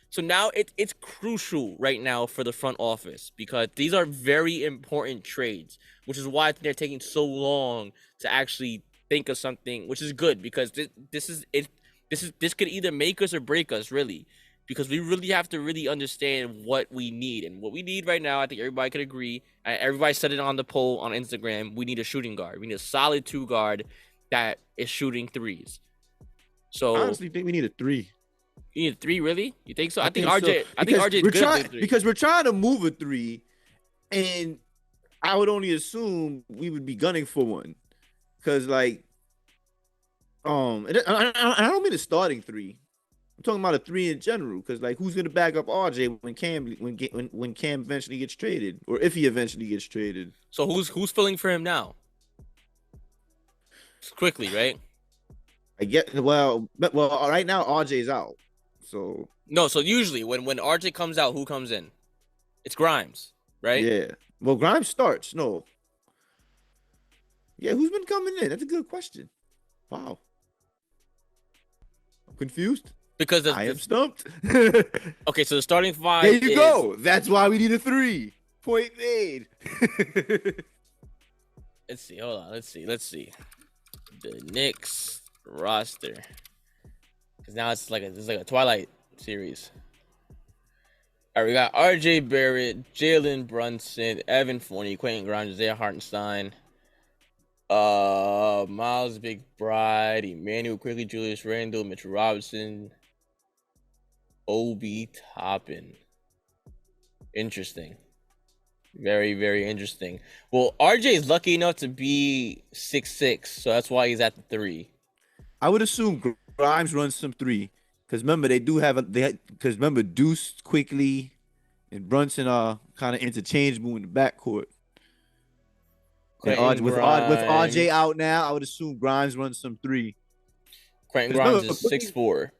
So now it's crucial right now for the front office, because these are very important trades, which is why I think they're taking so long to actually think of something, which is good, because this could either make us or break us, really, because we really have to really understand what we need. And what we need right now, I think everybody could agree. Everybody said it on the poll on Instagram. We need a shooting guard. We need a solid 2 guard that is shooting threes. So I honestly think we need a 3. You need a 3, really? You think so? I think so. RJ is good at 3. Because we're trying to move a 3, and I would only assume we would be gunning for one. Because I don't mean a starting 3. I'm talking about a 3 in general. Because who's gonna back up RJ when Cam eventually gets traded, or if he eventually gets traded? So who's filling for him now? It's Quickly, right? Well, right now RJ's out. So no, so usually when RJ comes out, who comes in? It's Grimes, right? Yeah. Well, Grimes starts. No. Yeah, who's been coming in? That's a good question. Wow. I'm confused. Because I am stumped. Okay, so the starting 5. There you go. That's why we need a 3. Point made. Let's see. Hold on. Let's see. The Knicks roster. Because now it's like a Twilight series. All right, we got RJ Barrett, Jalen Brunson, Evan Fournier, Quentin Grimes, Isaiah Hartenstein, Miles McBride, Emmanuel Quickly, Julius Randle, Mitchell Robinson, Obi Toppin. Interesting. Very, very interesting. Well, RJ is lucky enough to be 6'6", so that's why he's at the 3. I would assume Grimes runs some three because remember they do have because remember Deuce quickly and Brunson are kind of interchangeable in the backcourt. And Quentin With RJ Grimes. out now, I would assume Grimes runs some three. Quentin 'Cause Grimes remember, is 6'4".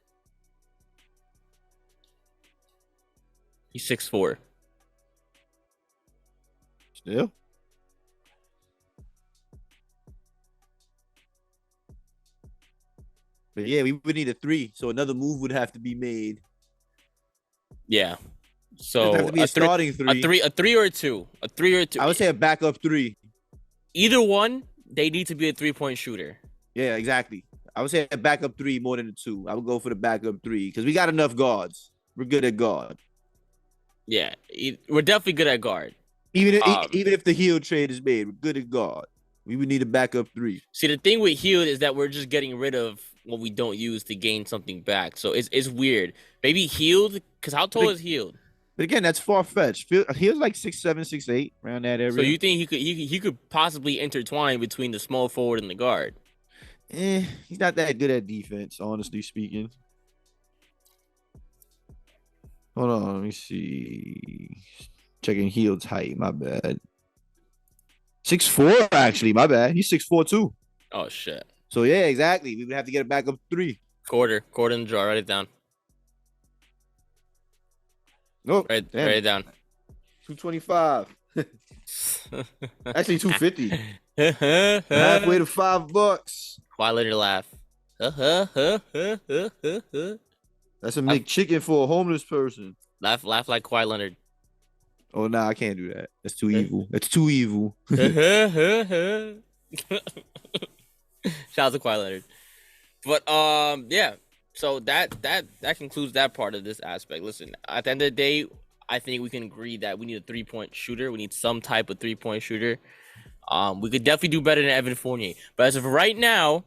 He's 6'4". Still. But yeah, we would need a three, so another move would have to be made. Yeah. It So doesn't have to be a starting three. a 3 or a 2, a 3 or a 2. I would say a backup three. Either one, they need to be a 3-point shooter. Yeah, exactly. I would say a backup three more than a two. I would go for the backup three because we got enough guards. We're good at guard. Yeah, we're definitely good at guard. Even if the heel trade is made, we're good at guard. We would need a backup three. See, the thing with Healed is that we're just getting rid of what we don't use to gain something back. So it's weird. Maybe Healed, because how tall is Healed? But again, that's far fetched. He was like 6'7", 6'8", around that area. So you think he could possibly intertwine between the small forward and the guard? He's not that good at defense, honestly speaking. Hold on, let me see. Checking Heald's height. My bad. 6'4", actually. My bad. He's 6'4" too. Oh shit. So yeah, exactly. We would have to get a backup three. Quarter in the draw. Write it down. Nope. Write Damn. it down. 225. Actually, 250. Halfway to $5. Quiet Leonard laugh. That's a McChicken for a homeless person. Laugh like Quiet Leonard. Oh nah, I can't do that. That's too evil. That's too evil. Shout out to Quiet Leonard. But yeah. So that concludes that part of this aspect. Listen, at the end of the day, I think we can agree that we need a 3-point shooter. We need some type of 3-point shooter. We could definitely do better than Evan Fournier. But as of right now,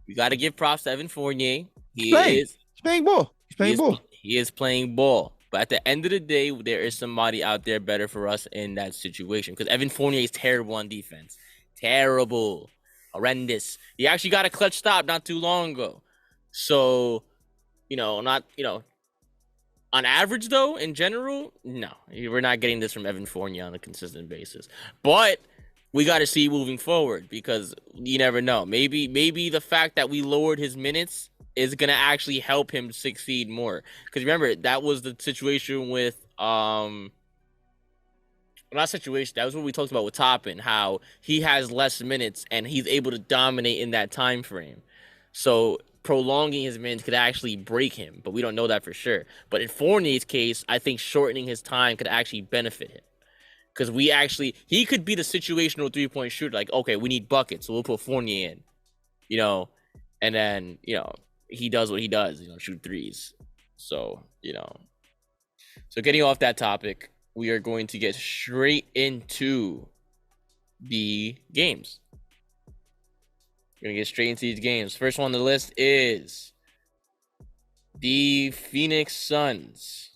we got to give props to Evan Fournier. He's playing ball. He is playing ball. But at the end of the day, there is somebody out there better for us in that situation. Because Evan Fournier is terrible on defense. Terrible. Horrendous. He actually got a clutch stop not too long ago. So, on average, though, in general, no. We're not getting this from Evan Fournier on a consistent basis. But we got to see moving forward because you never know. Maybe the fact that we lowered his minutes is going to actually help him succeed more. Because remember, that was the situation with not situation. That was what we talked about with Toppin, how he has less minutes and he's able to dominate in that time frame. So prolonging his minutes could actually break him, but we don't know that for sure. But in Fournier's case, I think shortening his time could actually benefit him. Because he could be the situational 3-point shooter. Like, okay, we need buckets, so we'll put Fournier in, and then, he does what he does, shoot threes. So, so getting off that topic, we are going to get straight into the games. We're going to get straight into these games. First one on the list is the Phoenix Suns.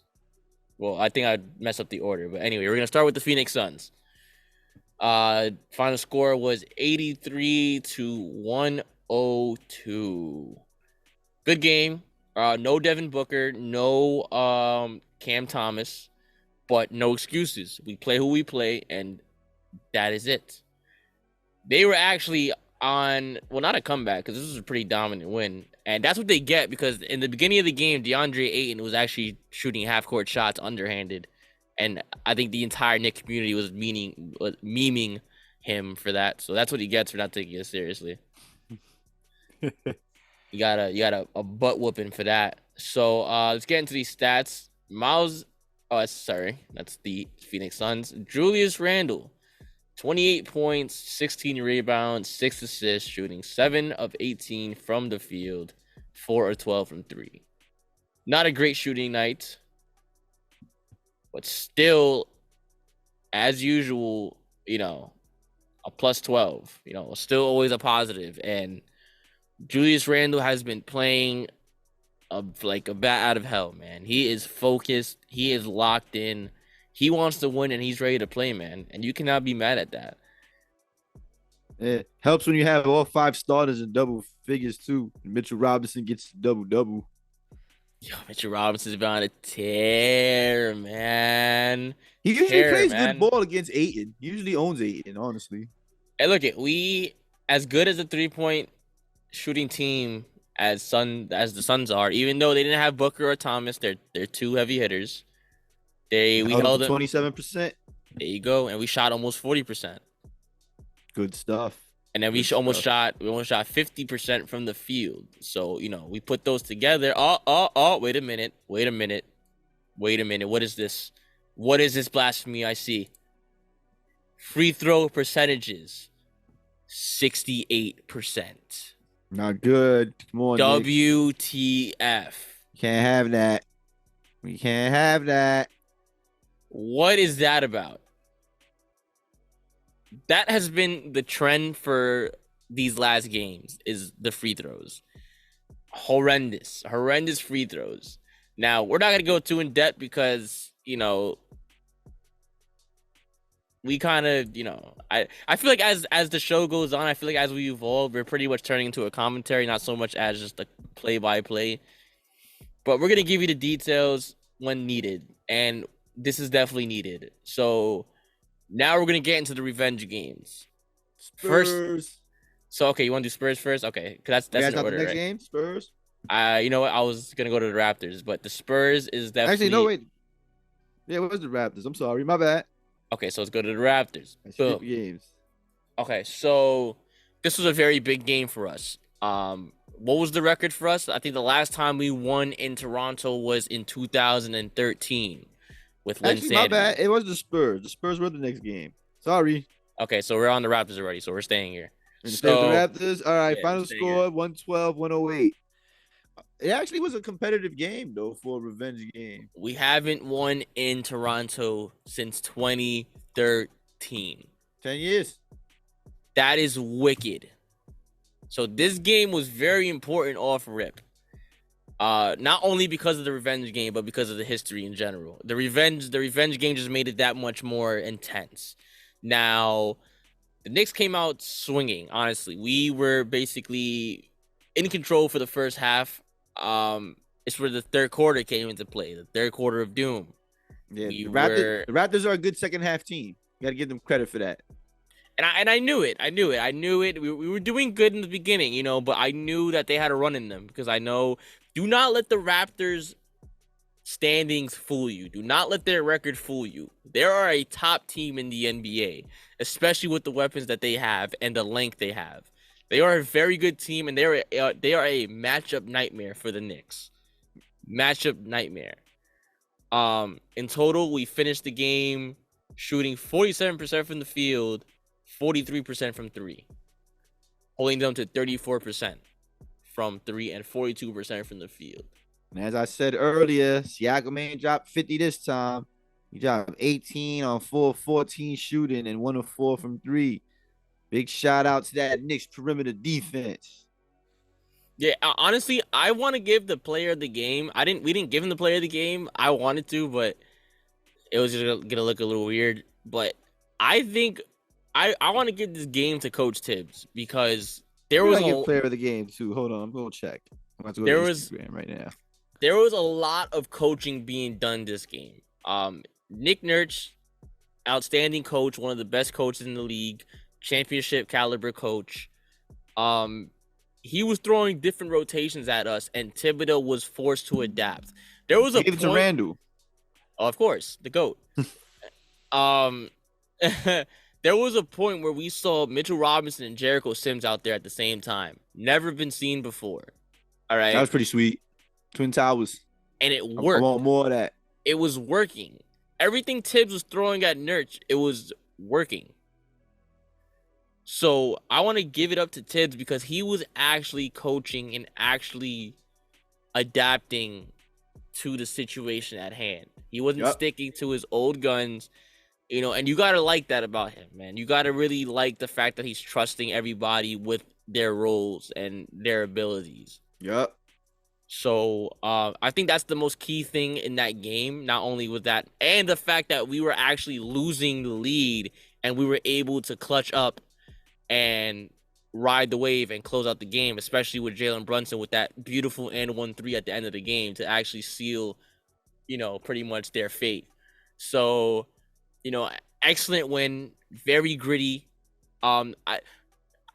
Well, I think I messed up the order, but anyway, we're going to start with the Phoenix Suns. Final score was 83-102. Good game. No Devin Booker, no Cam Thomas, but no excuses. We play who we play, and that is it. They were actually on, not a comeback, because this was a pretty dominant win. And that's what they get, because in the beginning of the game, DeAndre Ayton was actually shooting half-court shots underhanded. And I think the entire Knicks community was memeing him for that. So that's what he gets for not taking it seriously. You got a butt whooping for that. So let's get into these stats. That's the Phoenix Suns. Julius Randle, 28 points, 16 rebounds, 6 assists, shooting 7 of 18 from the field, 4 of 12 from 3. Not a great shooting night, but still, as usual, a plus 12. Still always a positive. And Julius Randle has been playing like a bat out of hell, man. He is focused. He is locked in. He wants to win and he's ready to play, man. And you cannot be mad at that. It helps when you have all 5 starters in double figures too. Mitchell Robinson gets double. Yo, Mitchell Robinson's been on a tear, man. He usually Tear, plays man. good ball against Ayton. He usually owns Ayton, honestly. Hey, look it. We as good as a 3-point shooting team as the Suns are, even though they didn't have Booker or Thomas, they're 2 heavy hitters. We held them 27%. There you go, and we shot almost 40%. Good stuff. And then we almost shot 50% from the field. So, we put those together. Wait a minute. What is this? What is this blasphemy I see? Free throw percentages, 68%. Not good. Come on, Knicks. WTF. Can't have that. We can't have that. What is that about? That has been the trend for these last games, is the free throws. Horrendous free throws. Now, we're not going to go too in depth because, we kind of, I feel like as the show goes on, I feel like as we evolve, we're pretty much turning into a commentary, not so much as just a play-by-play. But we're going to give you the details when needed, and this is definitely needed. So now we're going to get into the revenge games. Spurs. Okay, you want to do Spurs first? Okay, because that's in order, the next right? game, Spurs. You know what? I was going to go to the Raptors, but the Spurs is definitely... Actually, no, wait. Yeah, what was the Raptors? I'm sorry. My bad. Okay, so let's go to the Raptors. Boom. Games. Okay, so this was a very big game for us. What was the record for us? I think the last time we won in Toronto was in 2013 with Lynn Actually, Sandy. my bad. It was the Spurs. The Spurs were the next game. Sorry. Okay, so we're on the Raptors already, so we're staying here. The So Raptors. All right, yeah, final stay score 112-108. It actually was a competitive game, though, for a revenge game. we haven't won in Toronto since 2013. 10 years. That is wicked. So this game was very important off rip. Not only because of the revenge game, but because of the history in general. The revenge game just made it that much more intense. Now, the Knicks came out swinging, honestly. We were basically in control for the first half. It's where the third quarter came into play, the third quarter of doom. Yeah, the Raptors are a good second half team. You got to give them credit for that. And I knew it. We were doing good in the beginning, but I knew that they had a run in them because I know, do not let the Raptors standings fool you. Do not let their record fool you. They are a top team in the NBA, especially with the weapons that they have and the length they have. They are a very good team, and they are a matchup nightmare for the Knicks. Matchup nightmare. In total, we finished the game shooting 47% from the field, 43% from 3, holding them to 34% from 3 and 42% from the field. And as I said earlier, Siakam ain't dropped 50 this time. He dropped 18 on 4-14 shooting and 1 of 4 from 3. Big shout out to that Knicks perimeter defense. Yeah, honestly, I want to give the player of the game. We didn't give him the player of the game. I wanted to, but it was just gonna look a little weird. But I think I want to give this game to Coach Tibbs because there was a player of the game too. Hold on, I'm gonna check. I'm about to go to Instagram right now. There was a lot of coaching being done this game. Nick Nurse, outstanding coach, one of the best coaches in the league, championship caliber coach. He was throwing different rotations at us, and Thibodeau was forced to adapt. There was a point to Randall. Oh, of course, the GOAT. There was a point where we saw Mitchell Robinson and Jericho Sims out there at the same time. Never been seen before. All right. That was pretty sweet. Twin Towers. And it worked. I want more of that. It was working. Everything Tibbs was throwing at Nurse, it was working. So I want to give it up to Tibbs because he was actually coaching and actually adapting to the situation at hand. He wasn't sticking to his old guns, and you got to like that about him, man. You got to really like the fact that he's trusting everybody with their roles and their abilities. Yep. So I think that's the most key thing in that game. Not only with that, and the fact that we were actually losing the lead and we were able to clutch up and ride the wave and close out the game, especially with Jalen Brunson with that beautiful and 1-3 at the end of the game to actually seal, pretty much their fate. So, excellent win, very gritty. A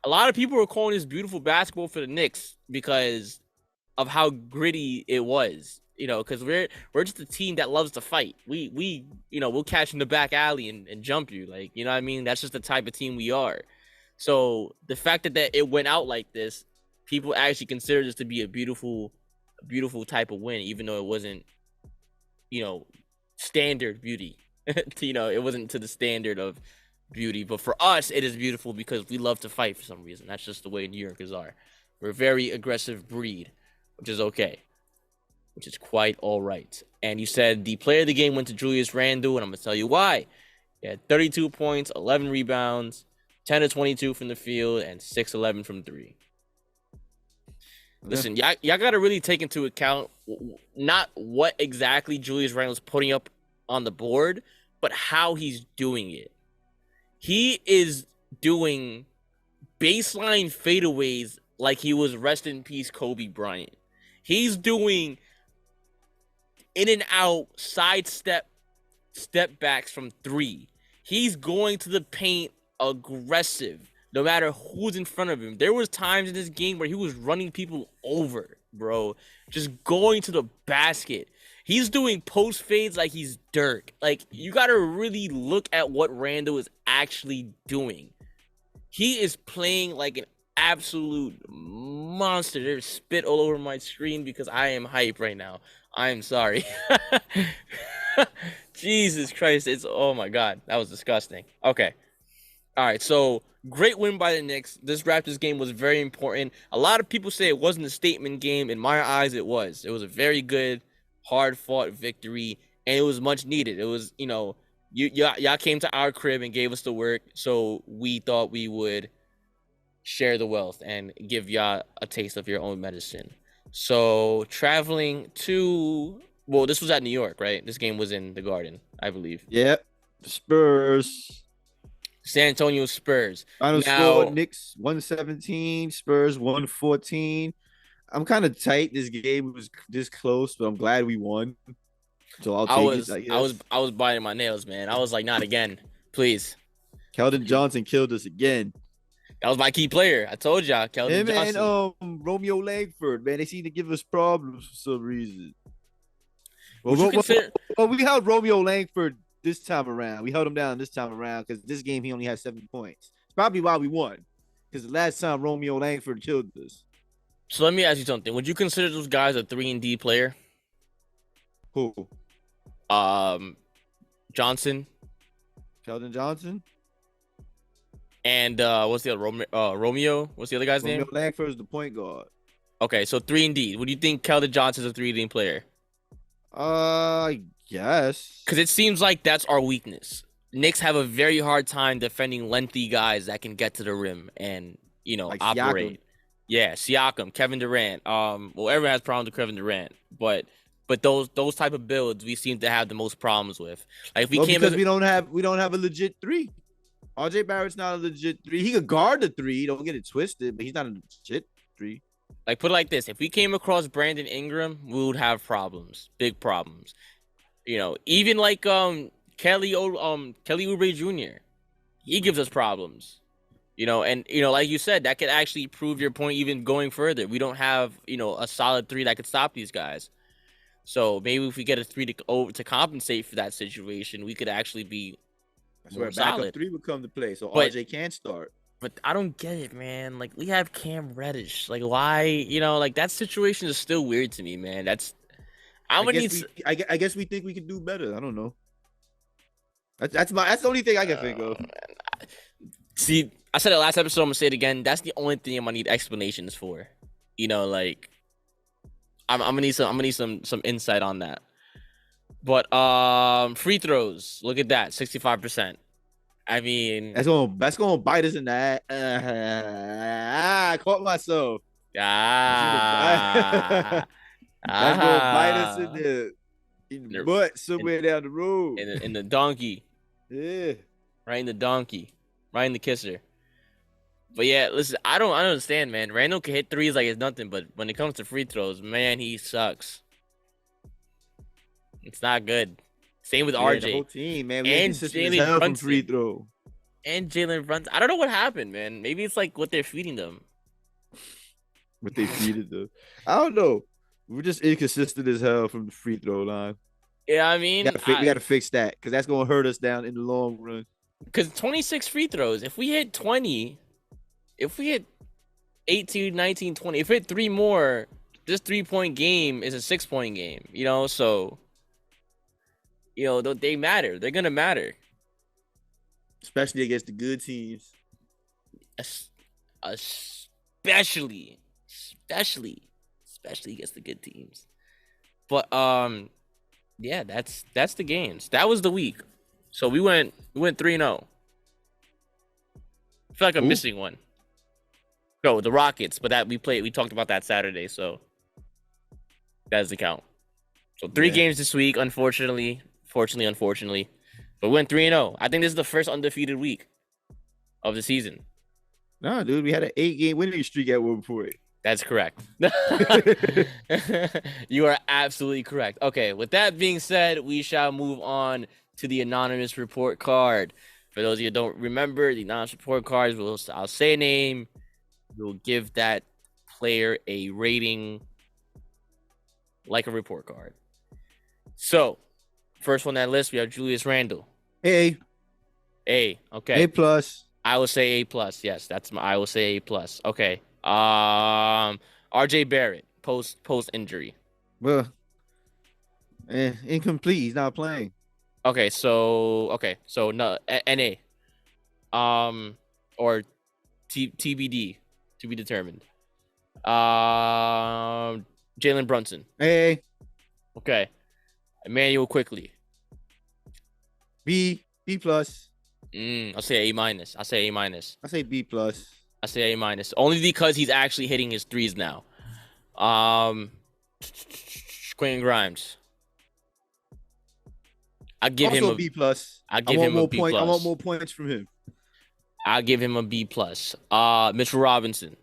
lot of people were calling this beautiful basketball for the Knicks because of how gritty it was. Because we're just a team that loves to fight. We'll catch in the back alley and jump you, like, you know what I mean? That's just the type of team we are. So the fact that it went out like this, people actually consider this to be a beautiful type of win, even though it wasn't, standard beauty. It wasn't to the standard of beauty, but for us, it is beautiful because we love to fight for some reason. That's just the way New Yorkers are. We're a very aggressive breed, which is okay, which is quite all right. And you said the player of the game went to Julius Randle, and I'm going to tell you why. He had 32 points, 11 rebounds, 10 of 22 from the field, and 6-11 from three. Listen, y'all got to really take into account not what exactly Julius Randle's putting up on the board, but how he's doing it. He is doing baseline fadeaways like he was rest in peace Kobe Bryant. He's doing in and out side step backs from three. He's going to the paint aggressive no matter who's in front of him. There was times in this game where he was running people over, bro. Just going to the basket. He's doing post fades like he's Dirk. Like, you got to really look at what Randle is actually doing. He is playing like an absolute monster. There's spit all over my screen because I am hype right now. I am sorry. Jesus Christ. Oh my God. That was disgusting. Okay. All right. So great win by the Knicks. This Raptors game was very important. A lot of people say it wasn't a statement game. In my eyes, it was. It was a very good, hard-fought victory, and it was much needed. It was, y'all came to our crib and gave us the work, so we thought we would share the wealth and give y'all a taste of your own medicine. So traveling to, this was at New York, right? This game was in the Garden, I believe. Yep. Spurs. San Antonio Spurs. Final score, Knicks 117, Spurs 114. I'm kind of tight. This game was this close, but I'm glad we won. So I'll take it. I was biting my nails, man. I was like, not again, please. Keldon Johnson killed us again. That was my key player. I told y'all, Keldon Johnson. And Romeo Langford, man, they seem to give us problems for some reason. Well, we held Romeo Langford this time around. We held him down this time around because this game he only had 7 points. It's probably why we won. Because the last time Romeo Langford killed us. So let me ask you something. Would you consider those guys a 3-and-D player? Who? Johnson. Keldon Johnson. And what's the other? Romeo? What's the other guy's name? Romeo Langford is the point guard. Okay, so 3-and-D. Would you think Keldon Johnson's a 3-and-D player? Yes. Because it seems like that's our weakness. Knicks have a very hard time defending lengthy guys that can get to the rim and, like operate. Siakam. Yeah, Siakam, Kevin Durant. Everyone has problems with Kevin Durant, but those type of builds we seem to have the most problems with. Like if we because we don't have a legit 3. RJ Barrett's not a legit 3. He could guard the 3. Don't get it twisted, but he's not a legit 3. Like put it like this: if we came across Brandon Ingram, we would have problems, big problems. Even like Kelly Oubre Jr. He gives us problems. And like you said, that could actually prove your point even going further. We don't have, a solid 3 that could stop these guys. So maybe if we get a 3 to compensate for that situation, we could actually be where backup 3 would come to play. So RJ can start. But I don't get it, man. Like we have Cam Reddish. Like why, like that situation is still weird to me, man. I guess we think we could do better. I don't know. That's the only thing I can think of. See, I said it last episode. I'm gonna say it again. That's the only thing I'm gonna need explanations for. Like I'm gonna need some insight on that. But free throws. Look at that, 65%. I mean, that's gonna bite us in the ass. I caught myself. That's gonna bite us in Ah, the butt somewhere down the road. in the donkey, Yeah. right in the donkey, right in the kisser. But yeah, listen, I don't understand, man. Randall can hit threes like it's nothing, but when it comes to free throws, man, he sucks. It's not good. Same with The RJ whole team, man. We and inconsistent as Jalen hell from Brunson. free throw. and Jalen Brunson. I don't know what happened, man. Maybe it's like what they're feeding them. But they feeded them. I don't know. We're just inconsistent as hell from the free throw line. Yeah, I mean, We gotta fix that because that's gonna hurt us down in the long run. because 26 free throws. If we hit 20, if we hit 18, 19, 20, if we hit 3 more, this 3-point game is a 6-point game, you know? So, you know, they matter. They're going to matter. Especially against the good teams. Especially against the good teams. But, yeah, that's the games. That was the week. So we went 3-0. I feel like I'm missing one. No, the Rockets, but that we talked about that Saturday, so that doesn't count. So 3 games this week, unfortunately. But we went 3-0. I think this is the first undefeated week of the season. Nah, dude, we had an 8-game winning streak at one point. That's correct. You are absolutely correct. Okay, with that being said, we shall move on to the anonymous report card. For those of you who don't remember, the anonymous report cards, I'll say a name. We'll give that player a rating like a report card. So, first on that list, we have Julius Randle. A. Okay. A plus. I will say A plus. Yes, I will say A plus. Okay. RJ Barrett, post injury. Well, incomplete. He's not playing. Okay, so no NA. Or TBD to be determined. Jalen Brunson. A. Okay. Emmanuel Quickly. B plus. I'll say A minus. I say B plus. I say A minus. Only because he's actually hitting his threes now. Quentin Grimes. I'll give also him a B plus. I'll give him a B plus. I want more points from him. I'll give him a B plus. Mitchell Robinson.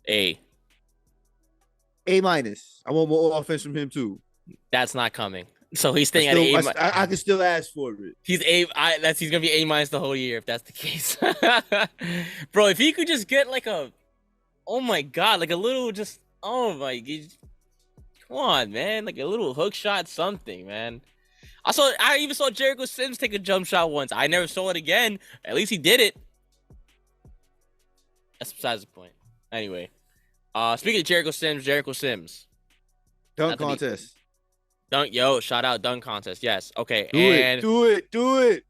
A minus. I want more offense from him too. That's not coming. So he's staying at A. I can still ask for it. He's gonna be A minus the whole year if that's the case. Bro, if he could just get like a little come on, man, like a little hook shot, something, man. I even saw Jericho Sims take a jump shot once. I never saw it again. At least he did it. That's besides the point. Anyway, speaking of Jericho Sims. Dunk contest. Shout out dunk contest. Yes. Okay. Do it.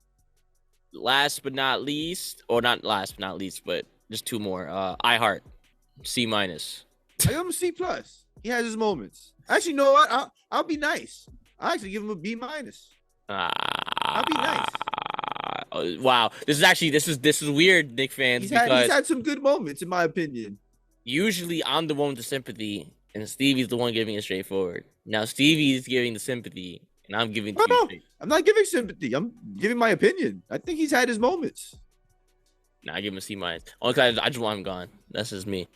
Last but not least, but just 2 more. iHeart, C minus. I give him a C plus. He has his moments. Actually, you know what? I'll be nice. I actually give him a B minus. I'll be nice. Wow. This is weird, Knicks fans, He's because had some good moments, in my opinion. usually I'm the one with the sympathy, and Stevie's the one giving it straightforward. Now Stevie's giving the sympathy, and I'm giving. No, I'm not giving sympathy. I'm giving my opinion. I think he's had his moments. Nah, I give him a C minus. Only because I just want him gone. That's just me.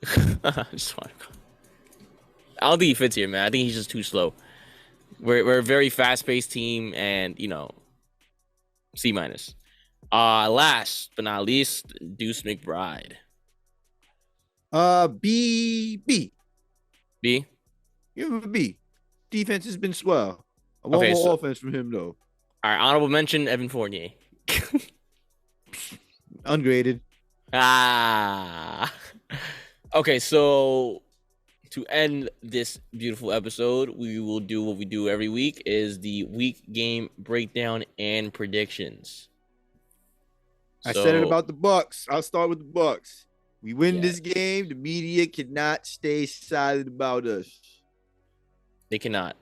I just want him gone. I don't think he fits here, man. I think he's just too slow. We're a very fast-paced team, and C minus. Last but not least, Deuce McBride. B. B. Give him a B. Defense has been swell. I want more offense from him though. All right, honorable mention: Evan Fournier. Ungraded. Okay, so to end this beautiful episode, we will do what we do every week: is the week game breakdown and predictions. I said it about the Bucks. I'll start with the Bucks. We win this game. The media cannot stay silent about us. They cannot.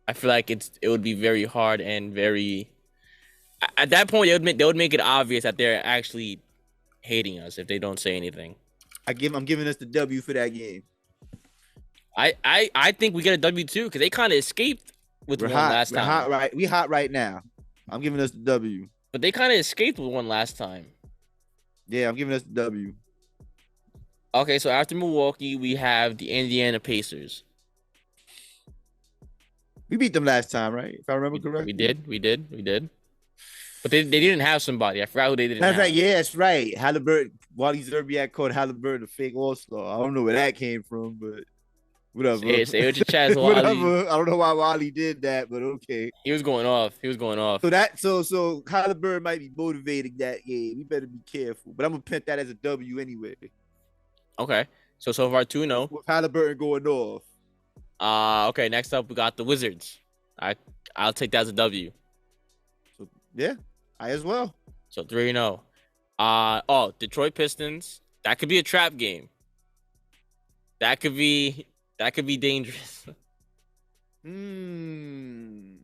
I feel like it would be very hard and very. At that point, they would make it obvious that they're actually hating us if they don't say anything. I'm giving us the W for that game. I think we get a W too because they kind of escaped with We're one hot. last We're time. hot right. We hot right now. I'm giving us the W. But they kind of escaped with one last time. Yeah, I'm giving us the W. Okay, so after Milwaukee, we have the Indiana Pacers. We beat them last time, right? If I remember correctly. We did. But they didn't have somebody. I forgot who they didn't That's have. right. Yeah, that's right. Halliburton. Wally Zerbiak called Halliburton a fake all-star. I don't know where that came from, but whatever. Say with your chest, Whatever. Wally. I don't know why Wally did that, but okay. He was going off. So Halliburton might be motivating that game. We better be careful. But I'm gonna put that as a W anyway. Okay. So far 2-0. With Halliburton going off. Okay, next up we got the Wizards. I'll take that as a W. So yeah, I as well. So 3-0. Detroit Pistons. That could be a trap game. That could be dangerous. I'm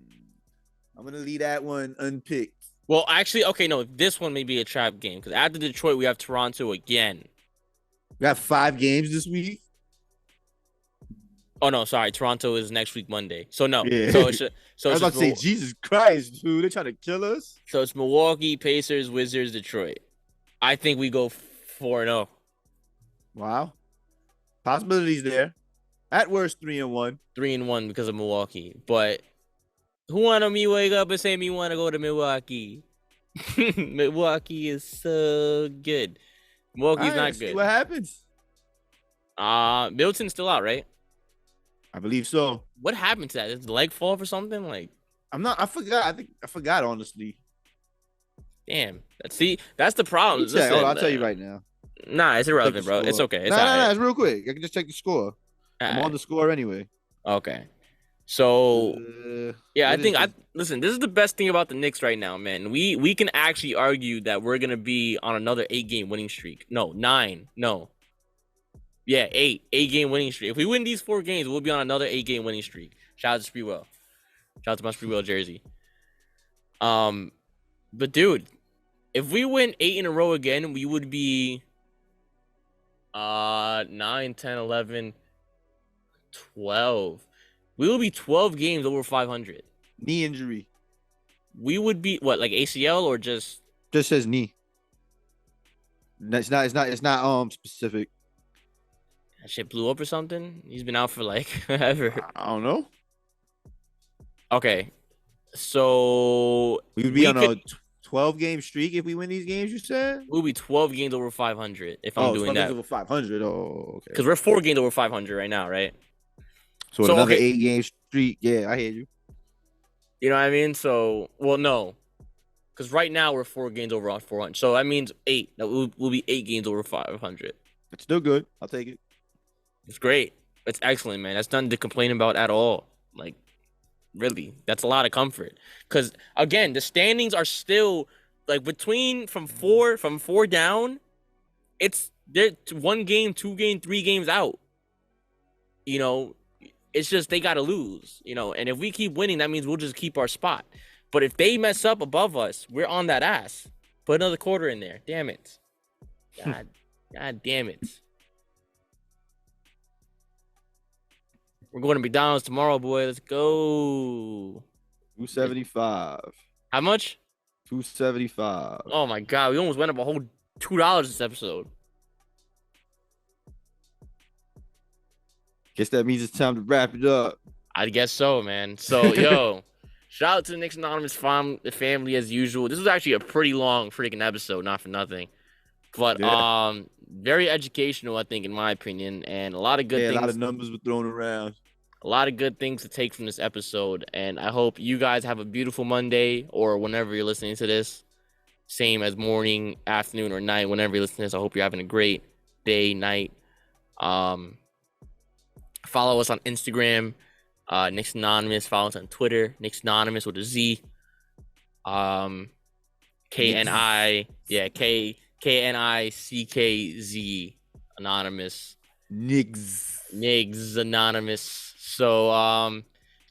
gonna leave that one unpicked. Well, actually, okay, no, this one may be a trap game because after Detroit, we have Toronto again. We got 5 games this week. Oh no, sorry, Toronto is next week Monday. So no, Yeah. so it's I was about to say, Jesus Christ, dude, they're trying to kill us. So it's Milwaukee, Pacers, Wizards, Detroit. I think we go 4-0. Wow, possibilities there. At worst, 3-1. 3-1 because of Milwaukee. But who wanna me wake up and say me want to go to Milwaukee? Milwaukee is so good. Milwaukee's not See good. what happens. Middleton's still out, right? I believe so. What happened to that? Did the leg fall off or something? Like, I forgot. I forgot, honestly. damn. That's the problem. I'll tell you right now. Nah, it's irrelevant, bro. It's okay. It's Nah, it's real quick. I can just check the score. I'm on the score anyway. Okay. So yeah, I think this? listen, this is the best thing about the Knicks right now, man. We can actually argue that we're gonna be on another 8-game winning streak. No, 9. No. Yeah, 8-game winning streak. If we win these 4 games, we'll be on another 8-game winning streak. Shout out to Spreewell. Shout out to my Spreewell jersey. But dude, if we win 8 in a row again, we would be 9, 10, 11, 12. We will be 12 games over 500. Knee injury. We would be what, like ACL or just says knee. It's not specific. that shit blew up or something? He's been out for like forever. I don't know. Okay. So We would be on a 12-game streak if we win these games, you said? we'll be 12 games over 500 if I'm doing 12 games that. over 500. Oh, okay. Because we're 4 games over 500 right now, right? So another 8-game streak. Yeah, I hear you. You know what I mean? So, well, no. Because right now we're 4 games over 400. So that means 8. That will be 8 games over 500. It's still good. I'll take it. It's great. It's excellent, man. That's nothing to complain about at all. Like, really, that's a lot of comfort. Because again, the standings are still like from four down. They're 1 game, 2 game, 3 games out. You know, it's just they gotta lose. You know, and if we keep winning, that means we'll just keep our spot. But if they mess up above us, we're on that ass. Put another quarter in there. Damn it. God damn it. We're going to McDonald's tomorrow, boy. Let's go. 275. How much? 275. Oh my god, we almost went up a whole $2 this episode. Guess that means it's time to wrap it up. I guess so, man. So, yo, shout out to the Knicks Anonymous family as usual. This was actually a pretty long freaking episode, not for nothing. But very educational, I think, in my opinion, and a lot of good things. A lot of numbers were thrown around. A lot of good things to take from this episode, and I hope you guys have a beautiful Monday or whenever you're listening to this. Same as morning, afternoon, or night, whenever you're listening to this. I hope you're having a great day, night. Follow us on Instagram, Knicks Anonymous. Follow us on Twitter, Knicks Anonymous with a Z. KNICKZ Anonymous. Niggs Anonymous. So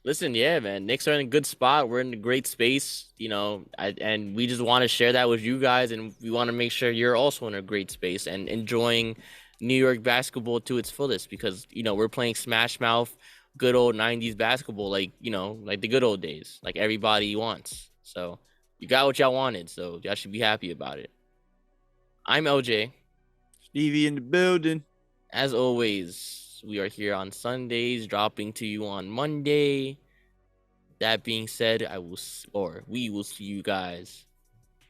listen, yeah, man, Knicks are in a good spot. We're in a great space, you know, and we just want to share that with you guys, and we want to make sure you're also in a great space and enjoying New York basketball to its fullest because, we're playing Smash Mouth, good old 90s basketball, like, like the good old days, like everybody wants. So you got what y'all wanted. So y'all should be happy about it. I'm LJ. Stevie in the building. As always, we are here on Sundays, dropping to you on Monday. That being said, we will see you guys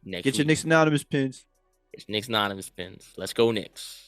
next Get your week. Knicks Anonymous pins. It's Knicks Anonymous pins. Let's go Knicks.